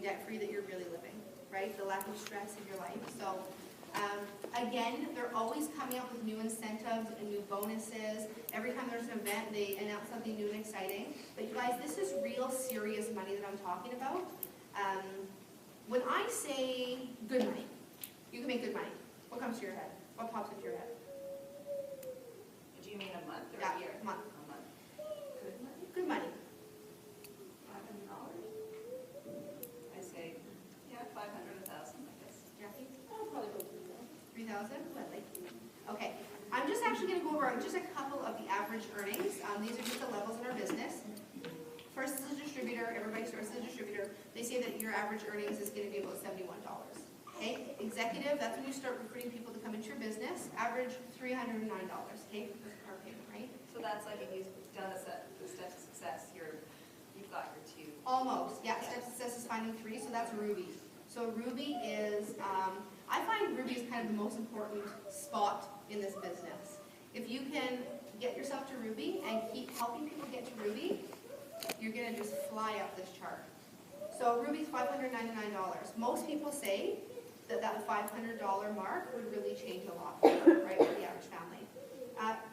debt-free that you're really living, right? The lack of stress in your life. So again, they're always coming up with new incentives and new bonuses. Every time there's an event, they announce something new and exciting. But you guys, this is real serious money that I'm talking about. When I say good money, you can make good money. What comes to your head? What pops into your head? Do you mean a month or Yeah, a year? month. A month. Good money? Good money. $500? I say, yeah, 500, 1,000, I guess. Jackie? I'll probably go 3,000? What, like? Okay. I'm just actually going to go over just a couple of the average earnings. These are just the levels in our business. First is a distributor. Everybody starts as a distributor. They say that your average earnings is going to be about $71. Okay. Executive, that's when you start recruiting people to come into your business. Average $309. Okay, for car payment, right? So that's like if you've done the steps of success, you've got your two. Almost, yeah. Steps of success is finding 3, so that's Ruby. So Ruby is, I find Ruby is kind of the most important spot in this business. If you can get yourself to Ruby and keep helping people get to Ruby, you're going to just fly up this chart. So Ruby's $599. Most people say that $500 mark would really change a lot, right, for the average family.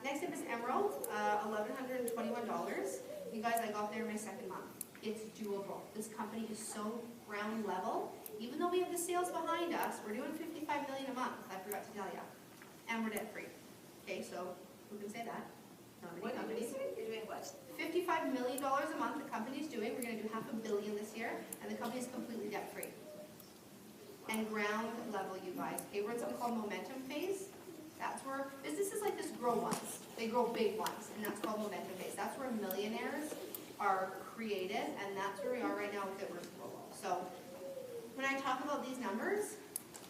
Next up is Emerald, $1,121. You guys, I got there in my second month. It's doable. This company is so ground level. Even though we have the sales behind us, we're doing $55 million a month, I forgot to tell you. And we're debt free. Okay, so who can say that? Not many What did you companies. say? You're doing what? $55 million a month the company's doing. We're going to do $500 million this year, and the company's completely debt free. And ground level, you guys. Okay, we're in something called momentum phase. That's where businesses like this grow once. They grow big once, and that's called momentum phase. That's where millionaires are created, and that's where we are right now with it. We're global. So when I talk about these numbers,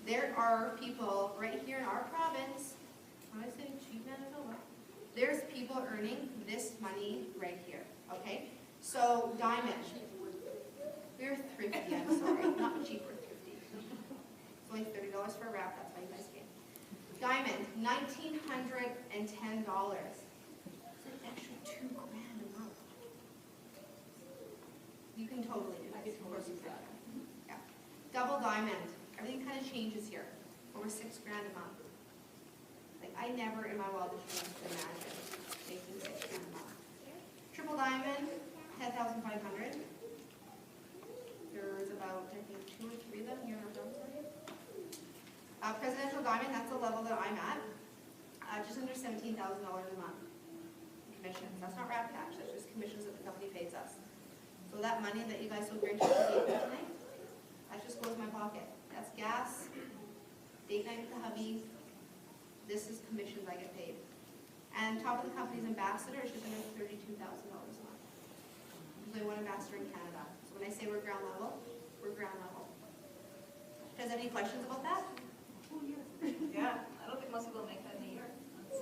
there are people right here in our province, when I say cheap Manitoba, there's people earning this money right here, okay? So diamond, we're thrifty, I'm sorry, not cheap, we're thrifty. It's only $30 for a wrap, that's why you guys came. Diamond, $1,910. It's an extra $2,000 a month. You can totally do this, of course you can. Yeah. Double diamond, everything kind of changes here. Over $6,000 a month. Like I never in my wildest dreams could imagine making $6,000 a month. Triple diamond, $10,500. There's about I think 2 or 3 of them here in our province area. Presidential diamond, that's the level that I'm at. Just under $17,000 a month. Commissions. That's not wrap cash. That's just commissions that the company pays us. So that money that you guys so graciously gave me tonight, that just goes in my pocket. That's gas, date night with the hubby. This is commissions I get paid. And top of the company's ambassador is just under $32,000 a month. There's only one ambassador in Canada. So when I say we're ground level, we're ground level. Does any questions about that? Yeah, I don't think most people make that in a year.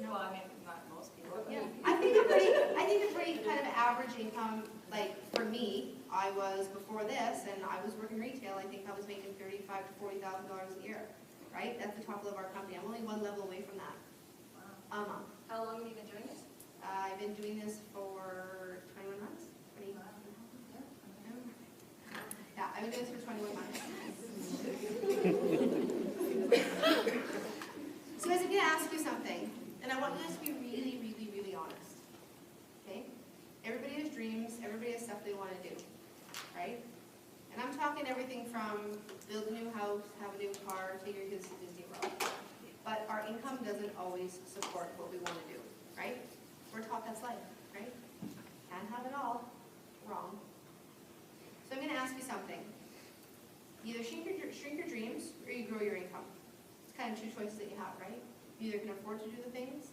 No, I mean, not most people. Yeah, I think a pretty kind of average income, like for me, I was before this, and I was working retail, I think I was making $35,000 to $40,000 a year, right? That's the top level of our company. I'm only one level away from that. Wow. How long have you been doing this? I've been doing this for 21 months. 20, yeah, I've been doing this for 21 months. So guys, I'm going to ask you something, and I want you guys to be really, really, really honest. Okay? Everybody has dreams, everybody has stuff they want to do, right? And I'm talking everything from build a new house, have a new car, take your kids to Disney World. But our income doesn't always support what we want to do, right? We're taught that's life, right? Can't have it all. Wrong. So I'm going to ask you something. Either shrink your dreams or you grow your income. It's kind of 2 choices that you have, right? You either can afford to do the things,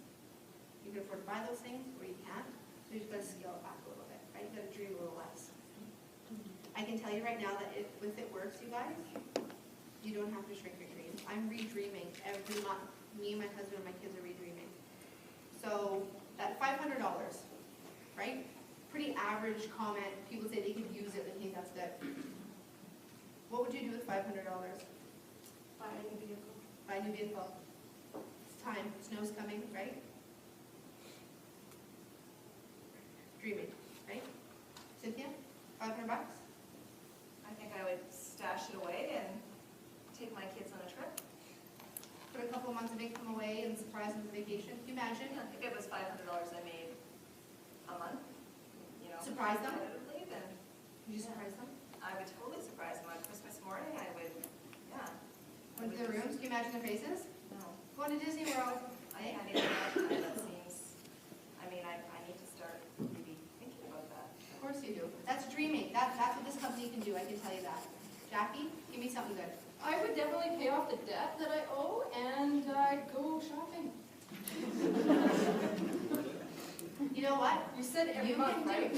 you can afford to buy those things, or you can't. So you just got to scale it back a little bit, right? You got to dream a little less. I can tell you right now that if it works, you guys, you don't have to shrink your dreams. I'm re-dreaming every month. Me and my husband and my kids are re-dreaming. So that $500, right? Pretty average comment. People say they could use it, they think that's good. What would you do with $500? Buy a new vehicle. Buy a new vehicle. It's time. Snow's coming, right? Dreaming, right? Cynthia? $500? I think I would stash months of income away and surprise them with vacation. Can you imagine? Yeah, if it was $500 I made a month, you know. Surprise them? competitively, then Would you surprise them? I would totally surprise them on Christmas morning. I would, yeah. Went to their rooms, can you imagine their faces? No, Going to Disney World. I can't even imagine that. That seems, I mean, I need to start maybe thinking about that. Of course you do. That's dreaming. That's what this company can do, I can tell you that. Jackie, give me something good. I would definitely pay off the debt that I owe and go shopping. You know what? You said every You month, can right?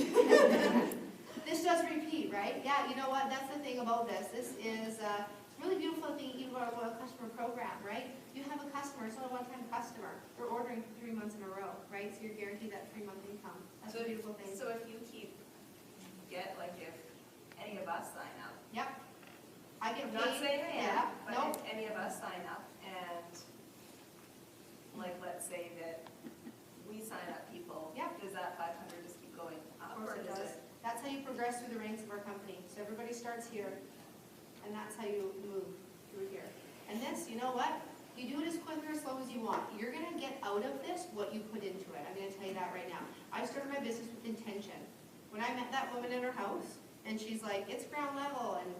This does repeat, right? Yeah, you know what? That's the thing about this. This is a really beautiful thing, even about a customer program, right? You have a customer, it's not a one-time customer. They're ordering for 3 months in a row, right? So you're guaranteed that 3-month income. That's a beautiful thing. So if you keep, if any of us sign up, Yep. I get I'm paid. not saying I am, Yeah, but no. if any of us sign up and, like, let's say that we sign up people, Yeah. does that 500 just keep going up? Of course or it does does. That's how you progress through the ranks of our company. So everybody starts here, and that's how you move through here. And this, you know what? You do it as quick or as slow as you want. You're gonna get out of this what you put into it. I'm gonna tell you that right now. I started my business with intention. When I met that woman in her house, and she's like, it's ground level, and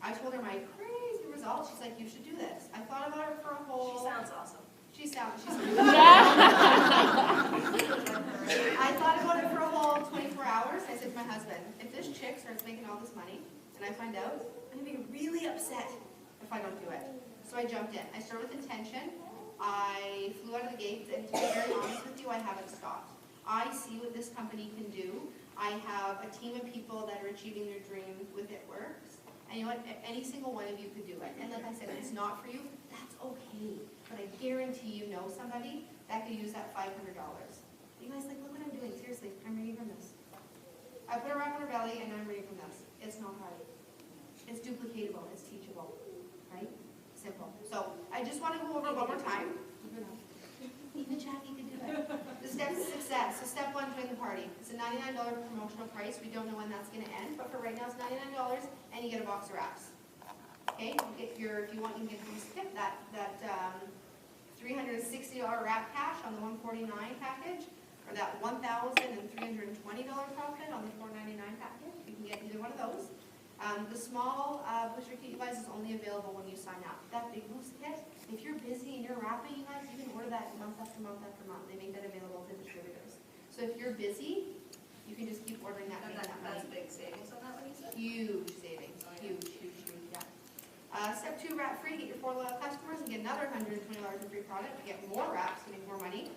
I told her my crazy results. She's like, you should do this. I thought about it for a whole... She sounds awesome. She's I thought about it for a whole 24 hours. I said to my husband, if this chick starts making all this money, and I find out, I'm gonna be really upset if I don't do it. So I jumped in. I started with intention. I flew out of the gates, and to be very honest with you, I haven't stopped. I see what this company can do. I have a team of people that are achieving their dreams with It Works. And you know what? Any single one of you could do it. And like I said, if it's not for you, that's okay. But I guarantee you know somebody that could use that $500. You guys, like, look what I'm doing. Seriously, I'm reading from this. I put a wrap on her belly, and I'm reading from this. It's not hard. It's duplicatable. It's teachable. Right? Simple. So I just want to go over one more time. Even Jackie could do it. The steps to success. So step 1, join the party. It's a $99 promotional price. We don't know when that's going to end, but for right now it's $99, and you get a box of wraps. Okay? If you want, you can skip that $360 wrap cash on the $149 package, or that $1,320 profit on the $499 package. You can get either one of those. The small booster kit, you guys, is only available when you sign up. That big boost kit, if you're busy and you're wrapping, you guys, you can order that month after month after month. They make that available to distributors. So if you're busy, you can just keep ordering that. And that's big savings on that one, you said? Huge savings. Huge, huge, huge, yeah. Step 2, wrap free. Get your 4 loyal customers and get another $120 in free product to get more wraps to make more money.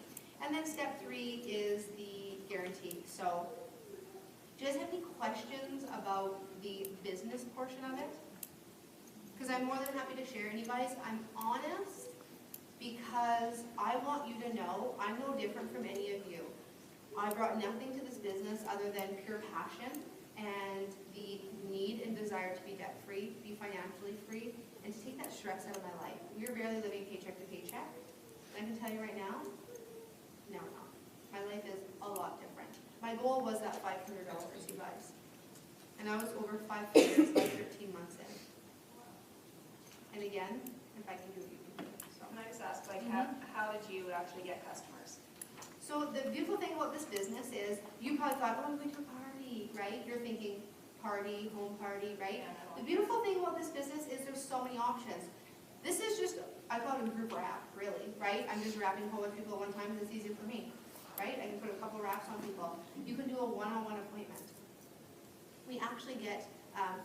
And then step 3 is the guarantee. So, do you guys have any questions about the business portion of it? Because I'm more than happy to share. And you guys, I'm honest because I want you to know I'm no different from any of you. I brought nothing to this business other than pure passion and the need and desire to be debt-free, be financially free, and to take that stress out of my life. We are barely living paycheck to paycheck. And I can tell you right now, no, we're not. My life is a lot different. My goal was that $500, you guys. And I was over 5 figures by 13 months in. And again, if I can do it, you can do it. So. Can I just ask, like, how did you actually get customers? So the beautiful thing about this business is, you probably thought, oh, I'm going to a party, right? You're thinking party, home party, right? The beautiful thing about this business is there's so many options. This is just, I call it a group wrap, really, right? I'm just wrapping a whole bunch of people at one time because it's easier for me, right? I can put a couple wraps on people. You can do a one-on-one appointment. We actually get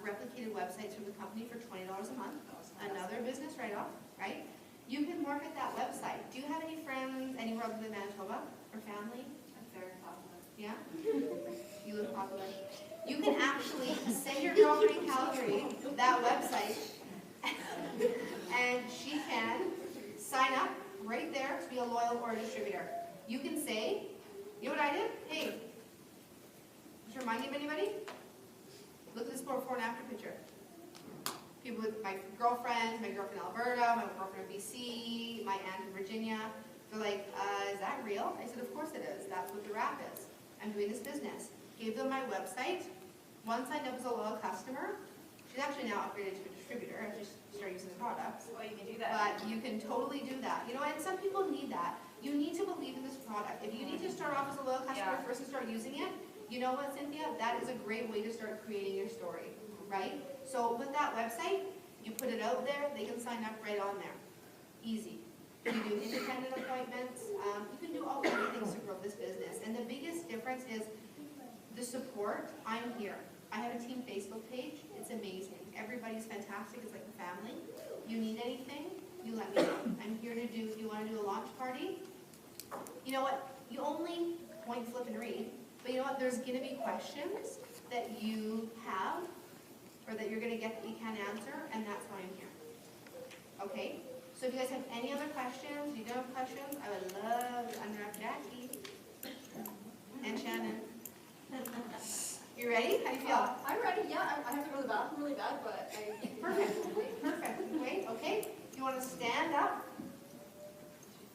replicated websites from the company for $20 a month. Another business write-off, right? You can market that website. Do you have any friends anywhere other than Manitoba or family? I'm very popular. Yeah? You look popular. You can actually send your girlfriend in Calgary that website and she can sign up right there to be a loyal or a distributor. You can say, you know what I did? Hey, does it remind you of anybody? Look at this before and after picture. People with my girlfriend in Alberta, my girlfriend in BC, my aunt in Virginia. They're like, is that real? I said, of course it is. That's what the wrap is. I'm doing this business. Gave them my website. One signed up as a loyal customer. She's actually now upgraded to a distributor, and she's started using the products. Well, you can do that. But you can totally do that. You know, and some people need that. You need to believe in this product. If you need to start off as a loyal customer Yeah. first and start using it, you know what, Cynthia? That is a great way to start creating your story, right? So with that website, you put it out there, they can sign up right on there. Easy. You do independent appointments. You can do all kinds of things to grow this business. And the biggest difference is the support. I'm here. I have a team Facebook page. It's amazing. Everybody's fantastic. It's like a family. You need anything, you let me know. I'm here to do, if you want to do a launch party, you know what? You only point, flip, and read. But you know what? There's going to be questions that you have or that you're going to get that you can't answer, and that's why I'm here. Okay? So if you guys have any other questions, you don't have questions, I would love to unwrap Jackie and Shannon. You ready? How do you feel? I'm ready, yeah, I have to go to the bathroom really bad, but I... Perfect. Perfect. Wait, okay. You want to stand up?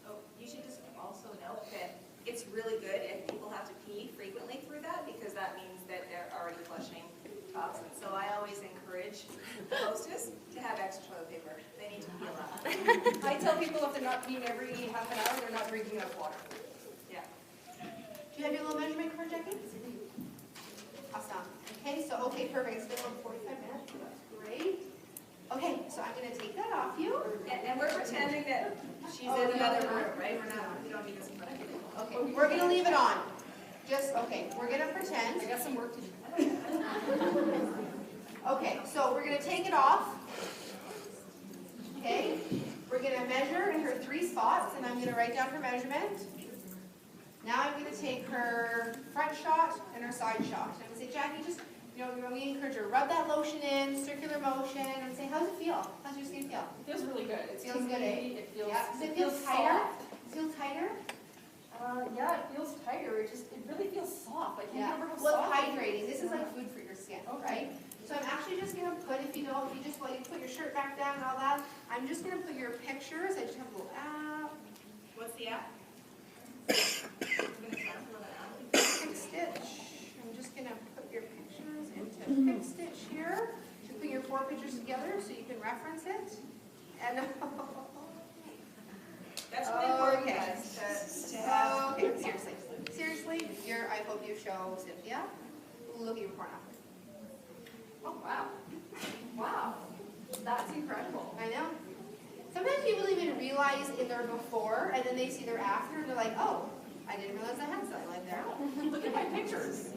Oh, you should just also note that it's really good if people have to pee frequently through that, because that means that they're already flushing toxins. So I always encourage hostess to have extra toilet paper. They need to pee a lot. I tell people if they're not peeing every half an hour, they're not drinking enough water. Yeah. Do you have your little measurement card, Jackie? Awesome. Okay, so, okay, perfect. It's been over 45 minutes. That's great. Okay, so I'm going to take that off you. And we're pretending that she's in another room, right? We don't need this in front of you. Okay, we're going to leave it on. Just, okay, we're going to pretend. I got some work to do. Okay, so we're going to take it off. Okay, we're going to measure in her 3 spots, and I'm going to write down her measurement. Now I'm going to take her front shot and her side shot. I'm going to say, Jackie, just, you know, we encourage her, rub that lotion in, circular motion, and say, how's it feel? How's your skin feel? It feels really good. It Feels good, eh? It feels, Yeah. Does it it feel feels tighter? soft. Feel tighter? Yeah, it feels tighter. It really feels soft. I can't Yeah. remember how Well, soft. it's hydrating. This is like food for your skin, right? So I'm actually just going to put, if you don't, if you just, well, you put your shirt back down and all that, I'm just going to put your pictures. I just have a little app. What's the app? Pick Stitch. I'm just going to put your pictures into Pick Stitch here. Just put your 4 pictures together so you can reference it. And That's really important, Okay. guys, to have. okay, seriously. Seriously, I hope you show Cynthia. Look at your porn after. Oh, wow. Wow. That's incredible. I know. Sometimes people don't even realize in their before, and then they see their after, and they're like, oh, I didn't realize I had cellulite there. Look at my pictures.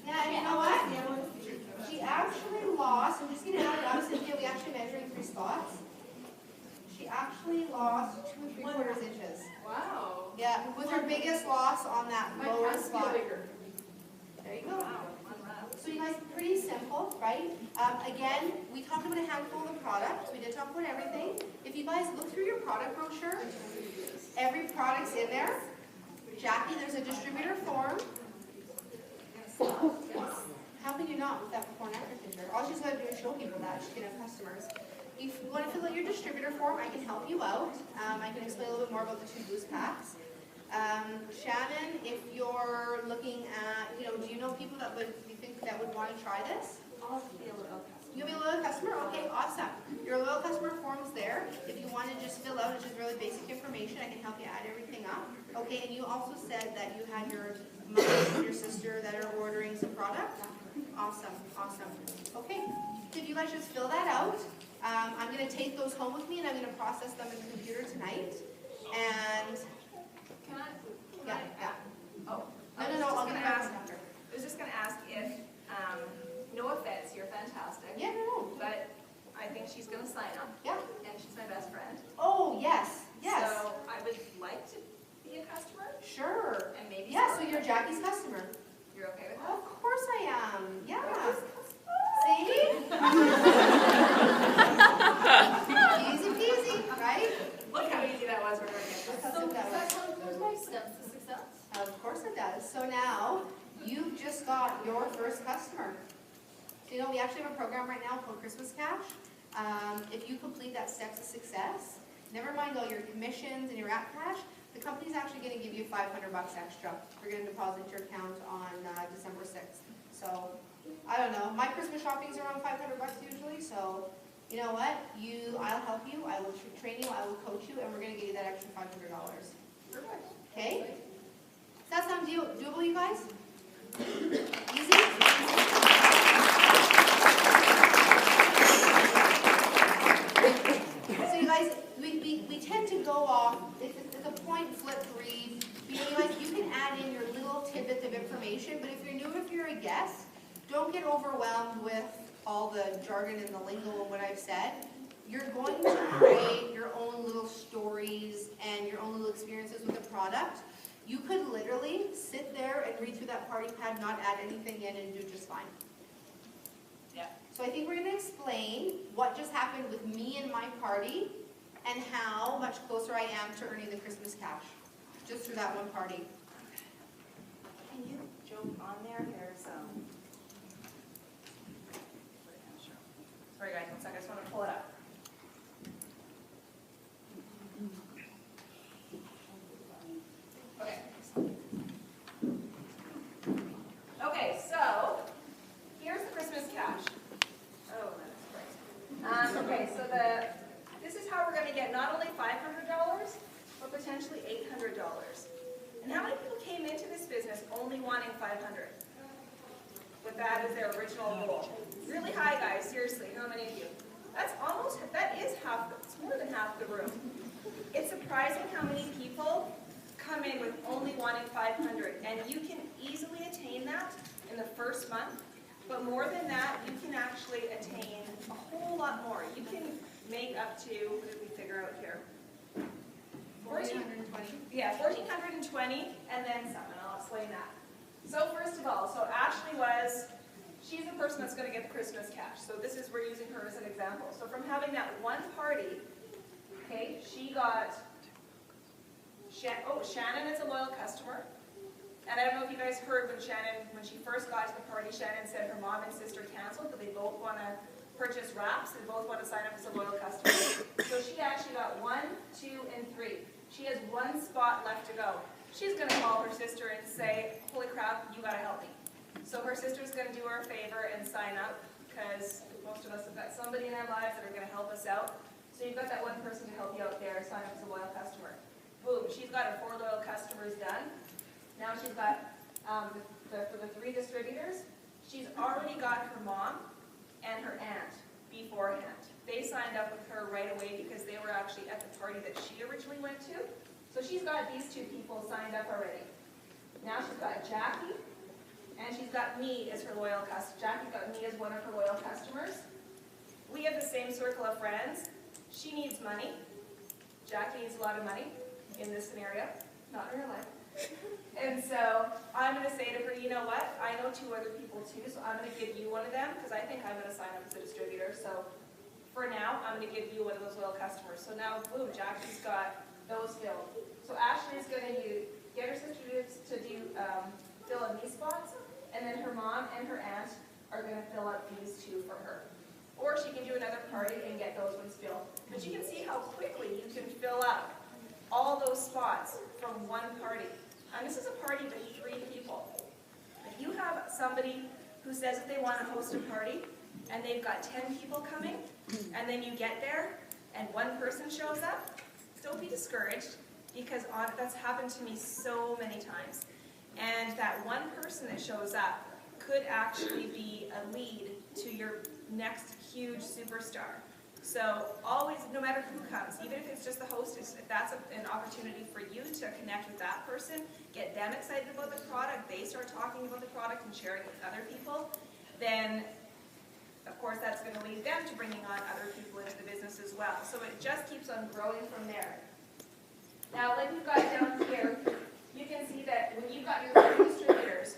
Yeah, and you know what? She actually lost, I'm just going to add it up, Cynthia, we actually measured in 3 spots. She actually lost 2 3/4 inches. Wow. Yeah, with her biggest loss on that My lower pants feel spot. bigger. There you go. Wow, unwrapped. So you guys, pretty simple, right? Again, we talked about a handful of the products. We did talk about everything. If you guys look through your product brochure, every product's in there. Jackie, there's a distributor form. How can you not with that before and after picture? All she's got to do is show people that. She can have customers. If you want to fill out your distributor form, I can help you out. I can explain a little bit more about the 2 boost packs. Shannon, if you're looking at, you know, do you know people that would, you think that would want to try this? I'll be a little customer. You'll be a loyal customer? Okay, awesome. Your loyal customer form's there. If you want to just fill out, it's just really basic information, I can help you add everything up. Okay, and you also said that you had your mother and your sister that are ordering some product? Awesome, awesome. Okay, so if you guys just fill that out, I'm going to take those home with me and I'm going to process them in the computer tonight. And, Can I? yeah. Oh. No, I was no, just I'll gonna get ask. that after. I was just gonna ask if, no offense, you're fantastic. Yeah, no. But I think she's gonna sign up, Yeah. and she's my best friend. Oh, yes, yes. So I would like to be a customer, Sure. and maybe. Yeah, so you're Jackie's customer. You're okay with that? Of course I am. Yeah. See? Easy peasy, right? Look how easy that was for her. So does that count towards my steps to success? Of course it does. So now, you've just got your first customer. So, you know, we actually have a program right now called Christmas Cash. If you complete that Steps to Success, never mind all your commissions and your app cash, the company's actually going to give you $500 extra. We're going to deposit your account on December 6th. So I don't know, my Christmas shopping's around $500 usually, so you know what? I'll help you, I will train you, I will coach you, and we're gonna give you that extra $500. Okay? Does that sound doable, you guys? Easy? So you guys, we tend to go off, it's a point flip read. You know, you guys, you can add in your little tidbits of information, but if you're new, if you're a guest, don't get overwhelmed with all the jargon and the lingo and what I've said. You're going to create your own little stories and your own little experiences with the product. You could literally sit there and read through that party pad, not add anything in, and do just fine. Yeah. So I think we're going to explain what just happened with me and my party and how much closer I am to earning the Christmas cash, just through that one party. Can you jump on there? Sorry guys, 1 second, I just want to pull it up. Okay. Okay, so here's the Christmas cash. Oh, that's great. Okay, so this is how we're going to get not only $500, but potentially $800. And how many people came into this business only wanting $500? With that as their original goal. Really high, guys, seriously, how many of you? It's more than half the room. It's surprising how many people come in with only wanting 500, and you can easily attain that in the first month, but more than that, you can actually attain a whole lot more. You can make up to, what did we figure out here? 1,420. Yeah, 1,420, and then some, and I'll explain that. So first of all, so Ashley she's the person that's going to get the Christmas cash. So this is, we're using her as an example. So from having that one party, okay, she got, Shannon is a loyal customer. And I don't know if you guys heard when she first got to the party, Shannon said her mom and sister canceled, but they both want to purchase wraps. They both want to sign up as a loyal customer. So she actually got 1, 2, and 3. She has 1 spot left to go. She's going to call her sister and say, holy crap, you got to help me. So her sister's going to do her a favor and sign up, because most of us have got somebody in our lives that are going to help us out. So you've got that one person to help you out there, sign up as a loyal customer. Boom, she's got her 4 loyal customers done. Now she's got, for the 3 distributors, she's already got her mom and her aunt beforehand. They signed up with her right away because they were actually at the party that she originally went to. So she's got these 2 people signed up already. Now she's got Jackie, and she's got me as her loyal customer. Jackie's got me as one of her loyal customers. We have the same circle of friends. She needs money. Jackie needs a lot of money in this scenario, not in her life. And so I'm going to say to her, you know what? I know 2 other people too, so I'm going to give you one of them because I think I'm going to sign up as a distributor. So for now, I'm going to give you one of those loyal customers. So now, boom, Jackie's got those filled. So Ashley's going to get her sister to fill in these spots. And then her mom and her aunt are going to fill out these 2 for her. Or she can do another party and get those ones filled. But you can see how quickly you can fill up all those spots from one party. And this is a party with 3 people. If you have somebody who says that they want to host a party and they've got 10 people coming, and then you get there and 1 person shows up, don't be discouraged, because that's happened to me so many times. And that 1 person that shows up could actually be a lead to your next huge superstar. So always, no matter who comes, even if it's just the hostess, if that's an opportunity for you to connect with that person, get them excited about the product, they start talking about the product and sharing it with other people, then of course that's going to lead them to bringing on other people into the business as well. So it just keeps on growing from there. Now, like we've got down here, you can see that when you've got your 3 distributors,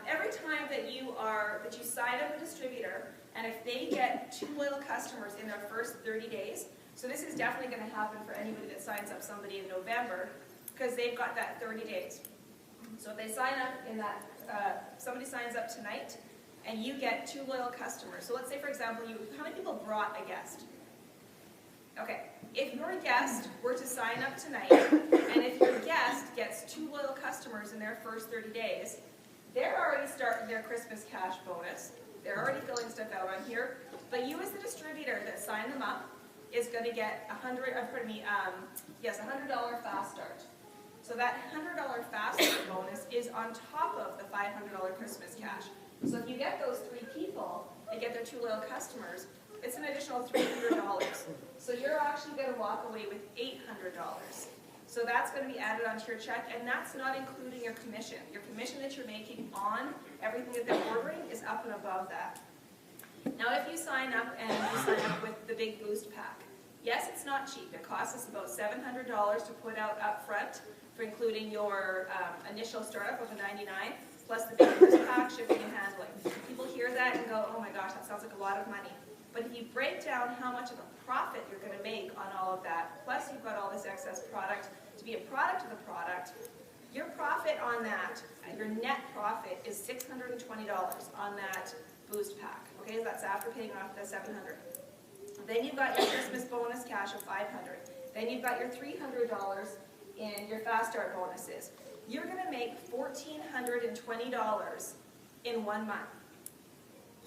every time that you sign up a distributor, and if they get 2 loyal customers in their first 30 days, so this is definitely going to happen for anybody that signs up somebody in November, because they've got that 30 days. So if they sign up in that, somebody signs up tonight, and you get 2 loyal customers. So let's say, for example, how many people brought a guest? Okay, if your guest were to sign up tonight, and if your guest gets 2 loyal customers in their first 30 days, they're already starting their Christmas cash bonus. They're already filling stuff out on here. But you as the distributor that signed them up is going to get a $100 fast start. So that $100 fast start bonus is on top of the $500 Christmas cash. So if you get those 3 people and get their 2 loyal customers, it's an additional $300. So you're actually going to walk away with $800. So that's going to be added onto your check, and that's not including your commission. Your commission that you're making on everything that they're ordering is up and above that. Now if you sign up and you sign up with the Big Boost Pack, yes, it's not cheap. It costs us about $700 to put out up front for including your initial startup of the $99, plus the Big Boost Pack, shipping and handling. People hear that and go, oh my gosh, that sounds like a lot of money. But if you break down how much of a profit you're going to make on all of that, plus you've got all this excess product to be a product of the product, your profit on that, your net profit is $620 on that Boost Pack. Okay, that's after paying off the $700. Then you've got your Christmas bonus cash of $500. Then you've got your $300 in your Fast Start bonuses. You're going to make $1,420 in 1 month.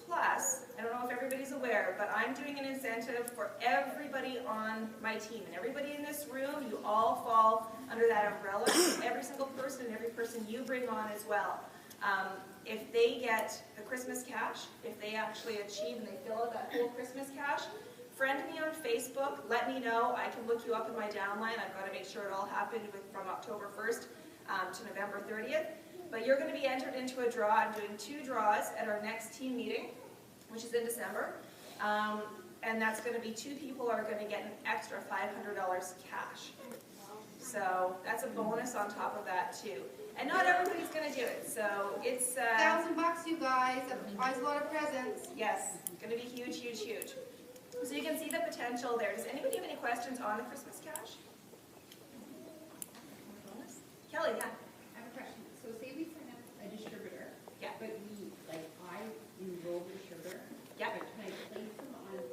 Plus, I don't know if everybody's aware, but I'm doing an incentive for everybody on my team. And everybody in this room, you all fall under that umbrella. Every single person and every person you bring on as well. If they get the Christmas cash, if they actually achieve and they fill out that whole Christmas cash, friend me on Facebook, let me know. I can look you up in my downline. I've got to make sure it all happened from October 1st to November 30th. But you're going to be entered into a draw. I'm doing 2 draws at our next team meeting, which is in December. And that's going to be 2 people are going to get an extra $500 cash. So that's a bonus on top of that too. And not everybody's going to do it. So it's $1,000, you guys. That buys a lot of presents. yes, it's going to be huge, huge, huge. So you can see the potential there. Does anybody have any questions on the Christmas cash? Kelly, yeah. I have a question. So say we sign up a distributor. Yeah. But I enroll the distributor. Yeah. But can I place them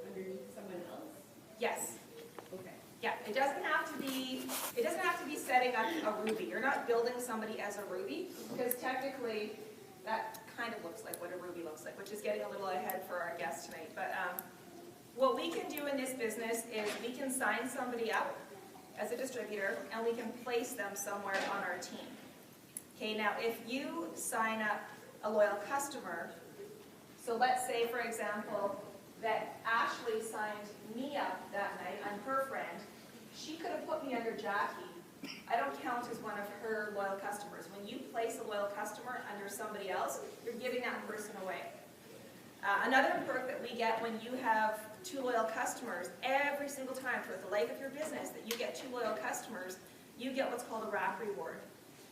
underneath someone else? Yes. Okay. Yeah. It doesn't have to be setting up a Ruby. You're not building somebody as a Ruby, because technically that kind of looks like what a Ruby looks like, which is getting a little ahead for our guests tonight. But what we can do in this business is we can sign somebody up as a distributor, and we can place them somewhere on our team. Okay, now if you sign up a loyal customer, so let's say, for example, that Ashley signed me up that night, I'm her friend, she could have put me under Jackie. I don't count as one of her loyal customers. When you place a loyal customer under somebody else, you're giving that person away. Another perk that we get when you have 2 loyal customers, every single time throughout the life of your business that you get 2 loyal customers, you get what's called a wrap reward.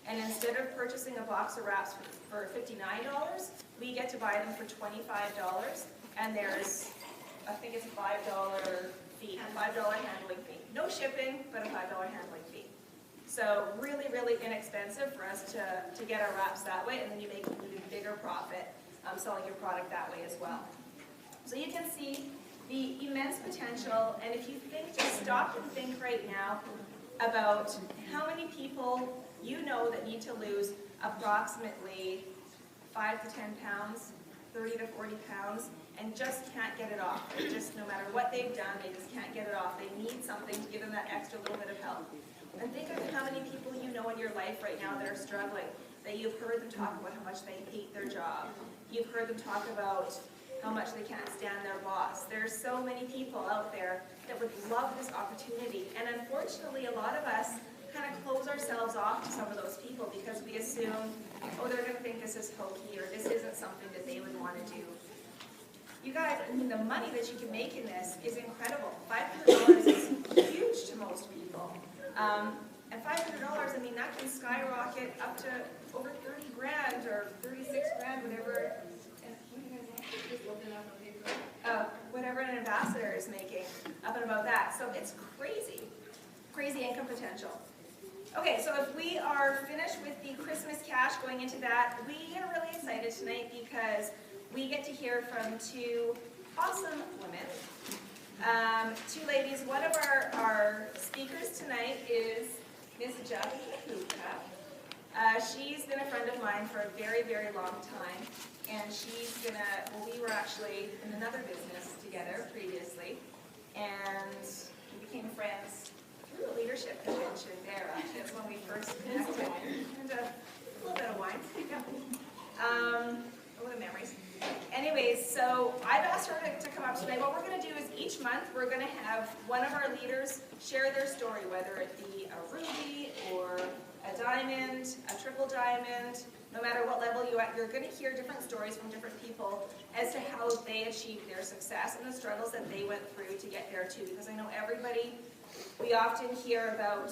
And instead of purchasing a box of wraps for $59, we get to buy them for $25. And there's, I think it's a $5 fee, a $5 handling fee. No shipping, but a $5 handling fee. So really, really inexpensive for us to get our wraps that way, and then you make an even bigger profit selling your product that way as well. So you can see the immense potential, and if you think, just stop and think right now about how many people you know that need to lose approximately 5 to 10 pounds, 30 to 40 pounds, and just can't get it off. They just, no matter what they've done, they just can't get it off. They need something to give them that extra little bit of help. And think of how many people you know in your life right now that are struggling, that you've heard them talk about how much they hate their job. You've heard them talk about how much they can't stand their boss. There are so many people out there that would love this opportunity. And unfortunately, a lot of us kind of close ourselves off to some of those people because we assume, oh, they're going to think this is hokey, or this isn't something that they would want to do. You guys, I mean, the money that you can make in this is incredible. $500 is huge to most people. And $500, I mean, that can skyrocket up to over 30 grand or 36 grand, whatever. Whatever an ambassador is making, up and about that. So it's crazy, crazy income potential. Okay, so if we are finished with the Christmas cash going into that, we are really excited tonight because we get to hear from 2 awesome women. 2 ladies. One of our speakers tonight is Ms. Jackie Hooper. She's been a friend of mine for a very, very long time, and we were actually in another business together previously, and we became friends through a leadership convention there, actually. That's when we first connected. And a little bit of wine. What are memories? Anyways, so I've asked her to come up tonight. What we're going to do is each month we're going to have one of our leaders share their story, whether it be a ruby or a diamond, a triple diamond, no matter what level you're at, you're going to hear different stories from different people as to how they achieved their success and the struggles that they went through to get there too. Because I know we often hear about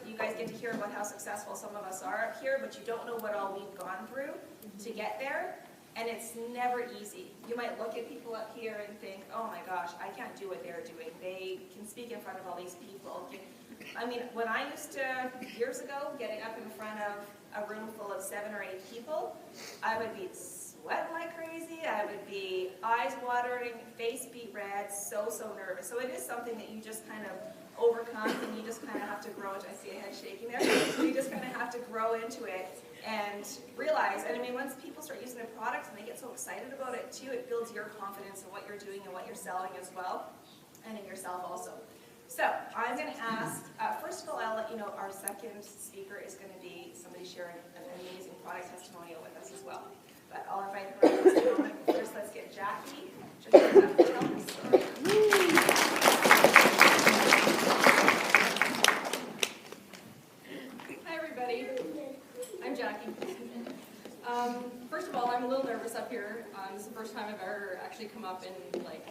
you guys get to hear about how successful some of us are up here, but you don't know what all we've gone through to get there. And it's never easy. You might look at people up here and think, oh my gosh, I can't do what they're doing. They can speak in front of all these people. I mean, when I used to, years ago, getting up in front of a room full of 7 or 8 people, I would be sweating like crazy. I would be eyes watering, face beat red, so nervous. So it is something that you just kind of overcome, and you just kind of have to grow into. I see a head shaking there. You just kind of have to grow into it and realize, and I mean, once people start using the products and they get so excited about it too, it builds your confidence in what you're doing and what you're selling as well, and in yourself also. So I'm going to ask, first of all, I'll let you know our second speaker is going to be somebody sharing an amazing product testimonial with us as well. But I'll invite her in just a moment. First, let's get Jackie to tell her story. Hi everybody, I'm Jackie. First of all, I'm a little nervous up here. This is the first time I've ever actually come up and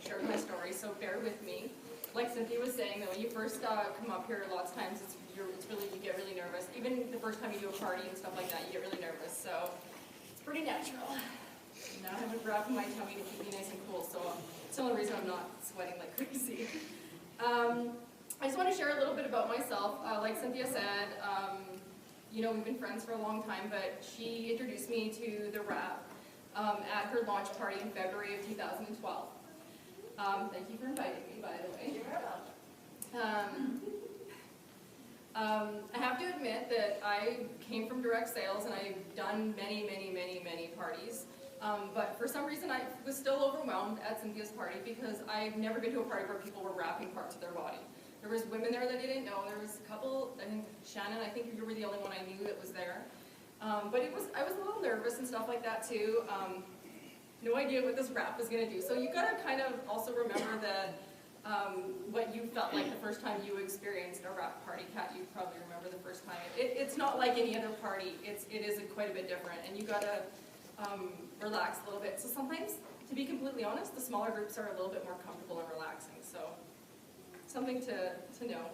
shared my story, so bear with me. Like Cynthia was saying, that when you first come up here, lots of times you get really nervous. Even the first time you do a party and stuff like that, you get really nervous. So it's pretty natural. Now I have a wrap in my tummy to keep me nice and cool, so it's the only reason I'm not sweating like crazy. I just want to share a little bit about myself. Like Cynthia said, we've been friends for a long time, but she introduced me to the wrap at her launch party in February of 2012. Thank you for inviting me, by the way. I have to admit that I came from direct sales and I've done many parties. But for some reason I was still overwhelmed at Cynthia's party because I've never been to a party where people were wrapping parts of their body. There was women there that I didn't know. There was a couple, I think Shannon, I think you were the only one I knew that was there. But I was a little nervous and stuff like that too. No idea what this wrap was going to do. So you got to kind of also remember what you felt like the first time you experienced a wrap party. Kat, you probably remember the first time. It's not like any other party. It is quite a bit different, and you got to relax a little bit. So sometimes, to be completely honest, the smaller groups are a little bit more comfortable and relaxing. So something to know.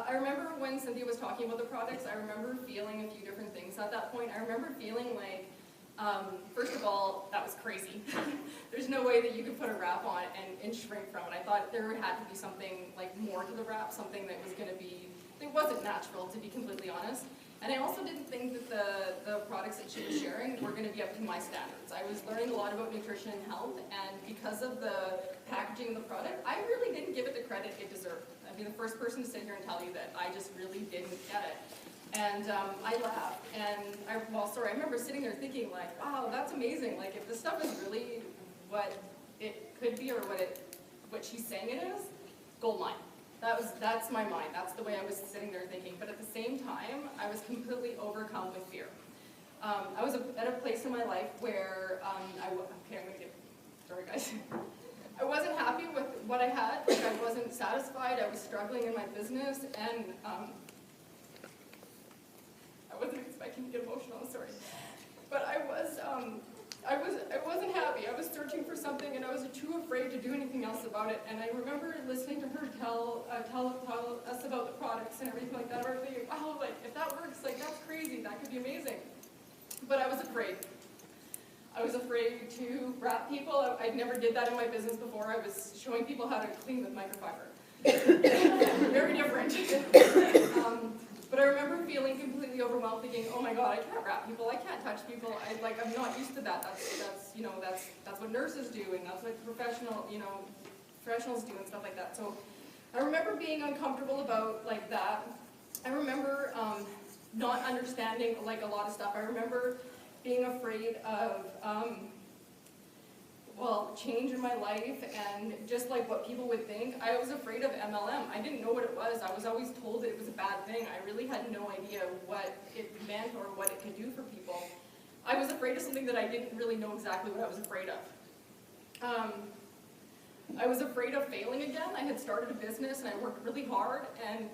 I remember when Cynthia was talking about the products, I remember feeling a few different things at that point. I remember feeling like, first of all, that was crazy. There's no way that you could put a wrap on and shrink from it. I thought there had to be something more to the wrap, something that was going to be, it wasn't natural, to be completely honest. And I also didn't think that the products that she was sharing were going to be up to my standards. I was learning a lot about nutrition and health, and because of the packaging of the product, I really didn't give it the credit it deserved. I'd be the first person to sit here and tell you that I just really didn't get it. And I laughed, and I remember sitting there thinking wow, that's amazing. If this stuff is really what it could be or what she's saying it is, gold mine. That's my mind. That's the way I was sitting there thinking. But at the same time, I was completely overcome with fear. I was at a place in my life where sorry guys. I wasn't happy with what I had. I wasn't satisfied. I was struggling in my business, and I wasn't expecting to get emotional. I'm sorry, but I wasn't happy. I was searching for something, and I was too afraid to do anything else about it. And I remember listening to her tell us about the products and everything like that. I was thinking, wow, if that works, that's crazy. That could be amazing. But I was afraid. I was afraid to wrap people. I never did that in my business before. I was showing people how to clean with microfiber. Very different. But I remember feeling completely overwhelmed, thinking, "Oh my God, I can't wrap people. I can't touch people. I'm not used to that. That's what nurses do, and that's what professionals do, and stuff like that." So I remember being uncomfortable about like that. I remember not understanding like a lot of stuff. I remember being afraid of change in my life and just like what people would think. I was afraid of MLM. I didn't know what it was. I was always told that it was a bad thing. I really had no idea what it meant or what it could do for people. I was afraid of something that I didn't really know exactly what I was afraid of. I was afraid of failing again. I had started a business and I worked really hard, and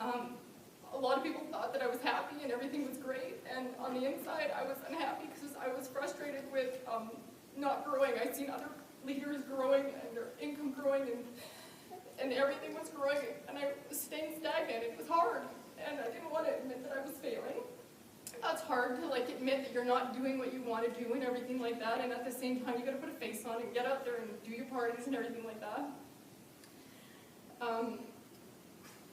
a lot of people thought that I was happy and everything was great, and on the inside I was unhappy because I was frustrated with not growing. I'd seen other leaders growing and their income growing and everything was growing, and I was staying stagnant. It was hard, and I didn't want to admit that I was failing. It's hard to like admit that you're not doing what you want to do and everything like that, and at the same time you got to put a face on and get out there and do your parties and everything like that.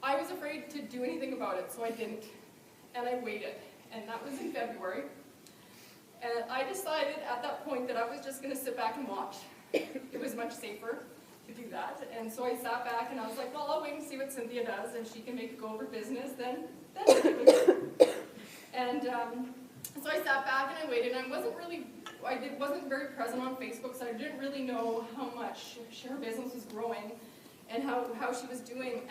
I was afraid to do anything about it, so I didn't, and I waited, and that was in February. And I decided at that point that I was just going to sit back and watch. It was much safer to do that, and so I sat back and I was like, well, I'll wait and see what Cynthia does, and she can make it go over business, then and so I sat back and I waited, and I wasn't very present on Facebook, so I didn't really know how much her business was growing and how she was doing.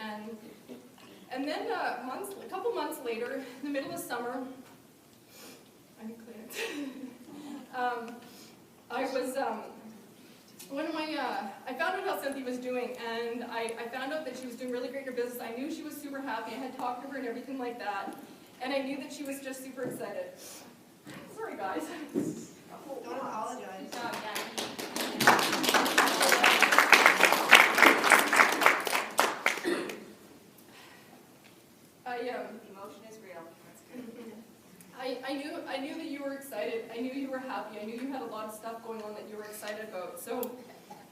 And then a couple months later, in the middle of summer, I can clean it. I found out how Cynthia was doing, and I found out that she was doing really great in her business. I knew she was super happy. I had talked to her and everything like that. And I knew that she was just super excited. Sorry, guys. Don't apologize. Emotion is real. That's good. I knew that you were excited. I knew you were happy. I knew you had a lot of stuff going on that you were excited about. So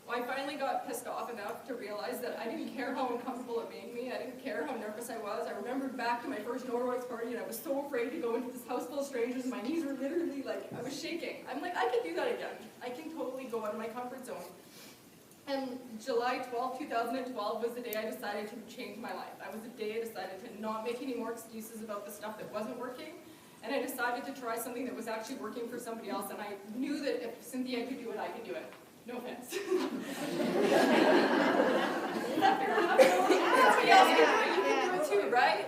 I finally got pissed off enough to realize that I didn't care how uncomfortable it made me. I didn't care how nervous I was. I remembered back to my first Norwich party, and I was so afraid to go into this house full of strangers. My knees were literally like, I was shaking. I'm like, I can do that again. I can totally go out of my comfort zone. And July 12, 2012 was the day I decided to change my life. That was the day I decided to not make any more excuses about the stuff that wasn't working. And I decided to try something that was actually working for somebody else. And I knew that if Cynthia could do it, I could do it. No offense. Is that fair enough? Somebody else can do it. You can do it too, right?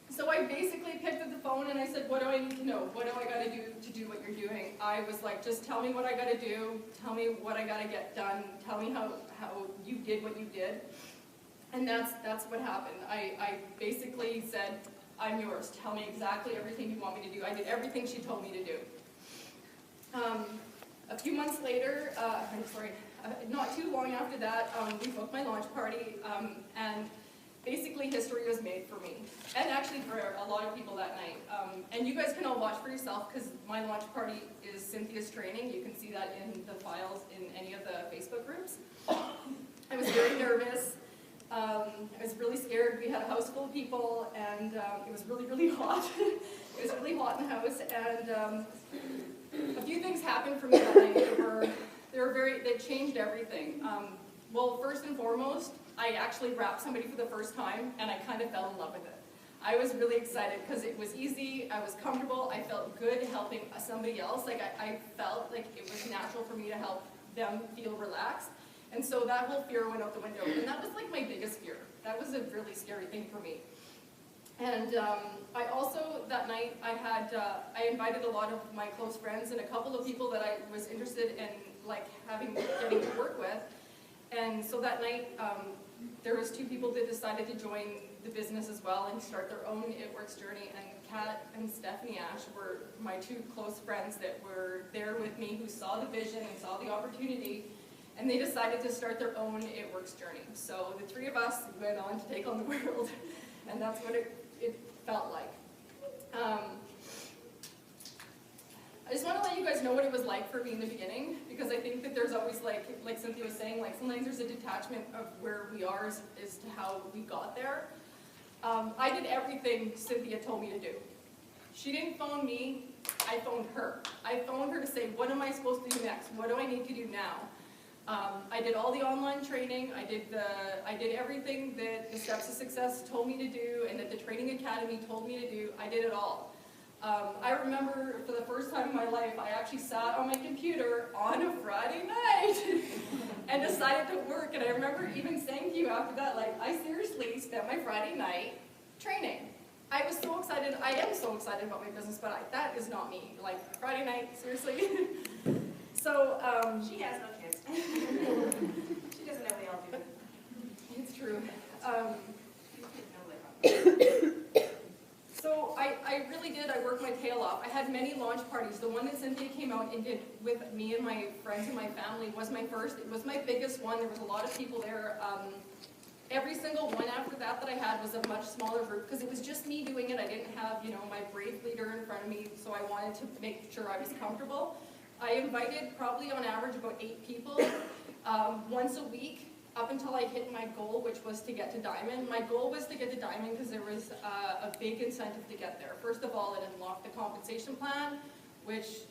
So I basically picked up the phone and I said, what do I need to know? What do I got to do what you're doing? I was like, just tell me what I got to do. Tell me what I got to get done. Tell me how you did what you did. And that's what happened. I basically said, I'm yours. Tell me exactly everything you want me to do. I did everything she told me to do. A few months later, not too long after that, we booked my launch party, and basically history was made for me, and actually for a lot of people that night. And you guys can all watch for yourself, because my launch party is Cynthia's training. You can see that in the files in any of the Facebook groups. I was very nervous. I was really scared. We had a house full of people, and it was really, really hot. It was really hot in the house, and a few things happened for me that night that changed everything. Well, first and foremost, I actually rapped somebody for the first time, and I kind of fell in love with it. I was really excited because it was easy, I was comfortable, I felt good helping somebody else. Like I felt like it was natural for me to help them feel relaxed. And so that whole fear went out the window, and that was like my biggest fear. That was a really scary thing for me. And I also, that night, I invited a lot of my close friends and a couple of people that I was interested in getting to work with. And so that night, there was 2 people that decided to join the business as well and start their own It Works journey. And Kat and Stephanie Ash were my 2 close friends that were there with me, who saw the vision and saw the opportunity. And they decided to start their own It Works journey. So the 3 of us went on to take on the world, and that's what it felt like. I just want to let you guys know what it was like for me in the beginning, because I think that there's always, like Cynthia was saying, sometimes there's a detachment of where we are as to how we got there. I did everything Cynthia told me to do. She didn't phone me, I phoned her. I phoned her to say, what am I supposed to do next? What do I need to do now? I did all the online training. I did everything that the Steps to Success told me to do and that the Training Academy told me to do. I did it all. I remember for the first time in my life, I actually sat on my computer on a Friday night and decided to work. And I remember even saying to you after that, like, I seriously spent my Friday night training. I was so excited. I am so excited about my business, but that is not me. Like, Friday night, seriously. So, She has no kids. She doesn't know we all do it. it's true. No, So I really did. I worked my tail off. I had many launch parties. The one that Cynthia came out and did with me and my friends and my family was my first. It was my biggest one. There was a lot of people there. Every single one after that I had was a much smaller group because it was just me doing it. I didn't have, my brave leader in front of me, so I wanted to make sure I was comfortable. I invited probably on average about 8 people once a week up until I hit my goal, which was to get to Diamond. My goal was to get to Diamond because there was a big incentive to get there. First of all, it unlocked the compensation plan, which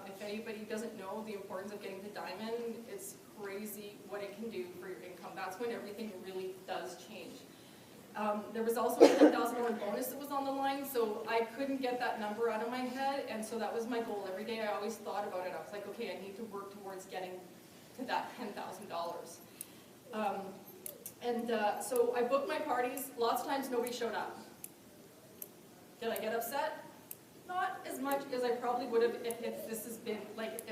if anybody doesn't know the importance of getting to Diamond, it's crazy what it can do for your income. That's when everything really does change. There was also a $10,000 bonus that was on the line, so I couldn't get that number out of my head, and so that was my goal. Every day I always thought about it. I was like, okay, I need to work towards getting to that $10,000. So I booked my parties. Lots of times nobody showed up. Did I get upset? Not as much as I probably would have if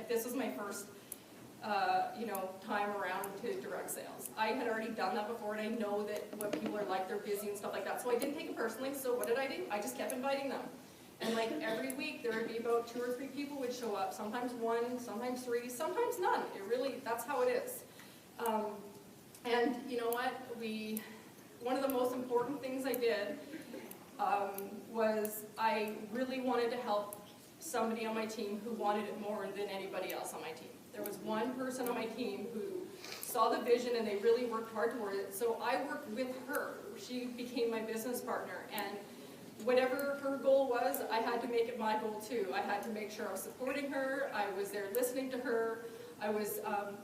this was my first time around to direct sales. I had already done that before, and I know that when people are like, they're busy and stuff like that. So I didn't take it personally. So what did I do? I just kept inviting them. And like every week there would be about 2 or 3 people would show up. Sometimes 1, sometimes 3, sometimes none. That's how it is. And you know what? One of the most important things I did was I really wanted to help somebody on my team who wanted it more than anybody else on my team. There was one person on my team who saw the vision and they really worked hard toward it. So I worked with her. She became my business partner, and whatever her goal was, I had to make it my goal too. I had to make sure I was supporting her. I was there listening to her. I was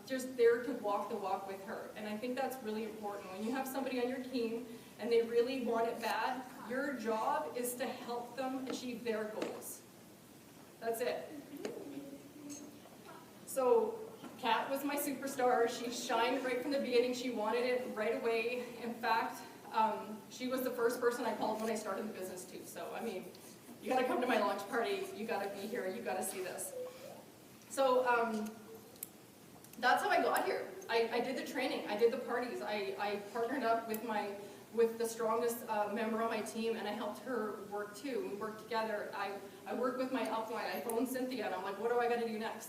just there to walk the walk with her. And I think that's really important. When you have somebody on your team and they really want it bad, your job is to help them achieve their goals. That's it. So Kat was my superstar. She shined right from the beginning. She wanted it right away. In fact, she was the first person I called when I started the business too. So, I mean, you gotta come to my launch party. You gotta be here. You gotta see this. So, that's how I got here. I did the training. I did the parties. I partnered up with the strongest member on my team, and I helped her work too. We worked together. I worked with my upline. I phoned Cynthia, and I'm like, what do I got to do next?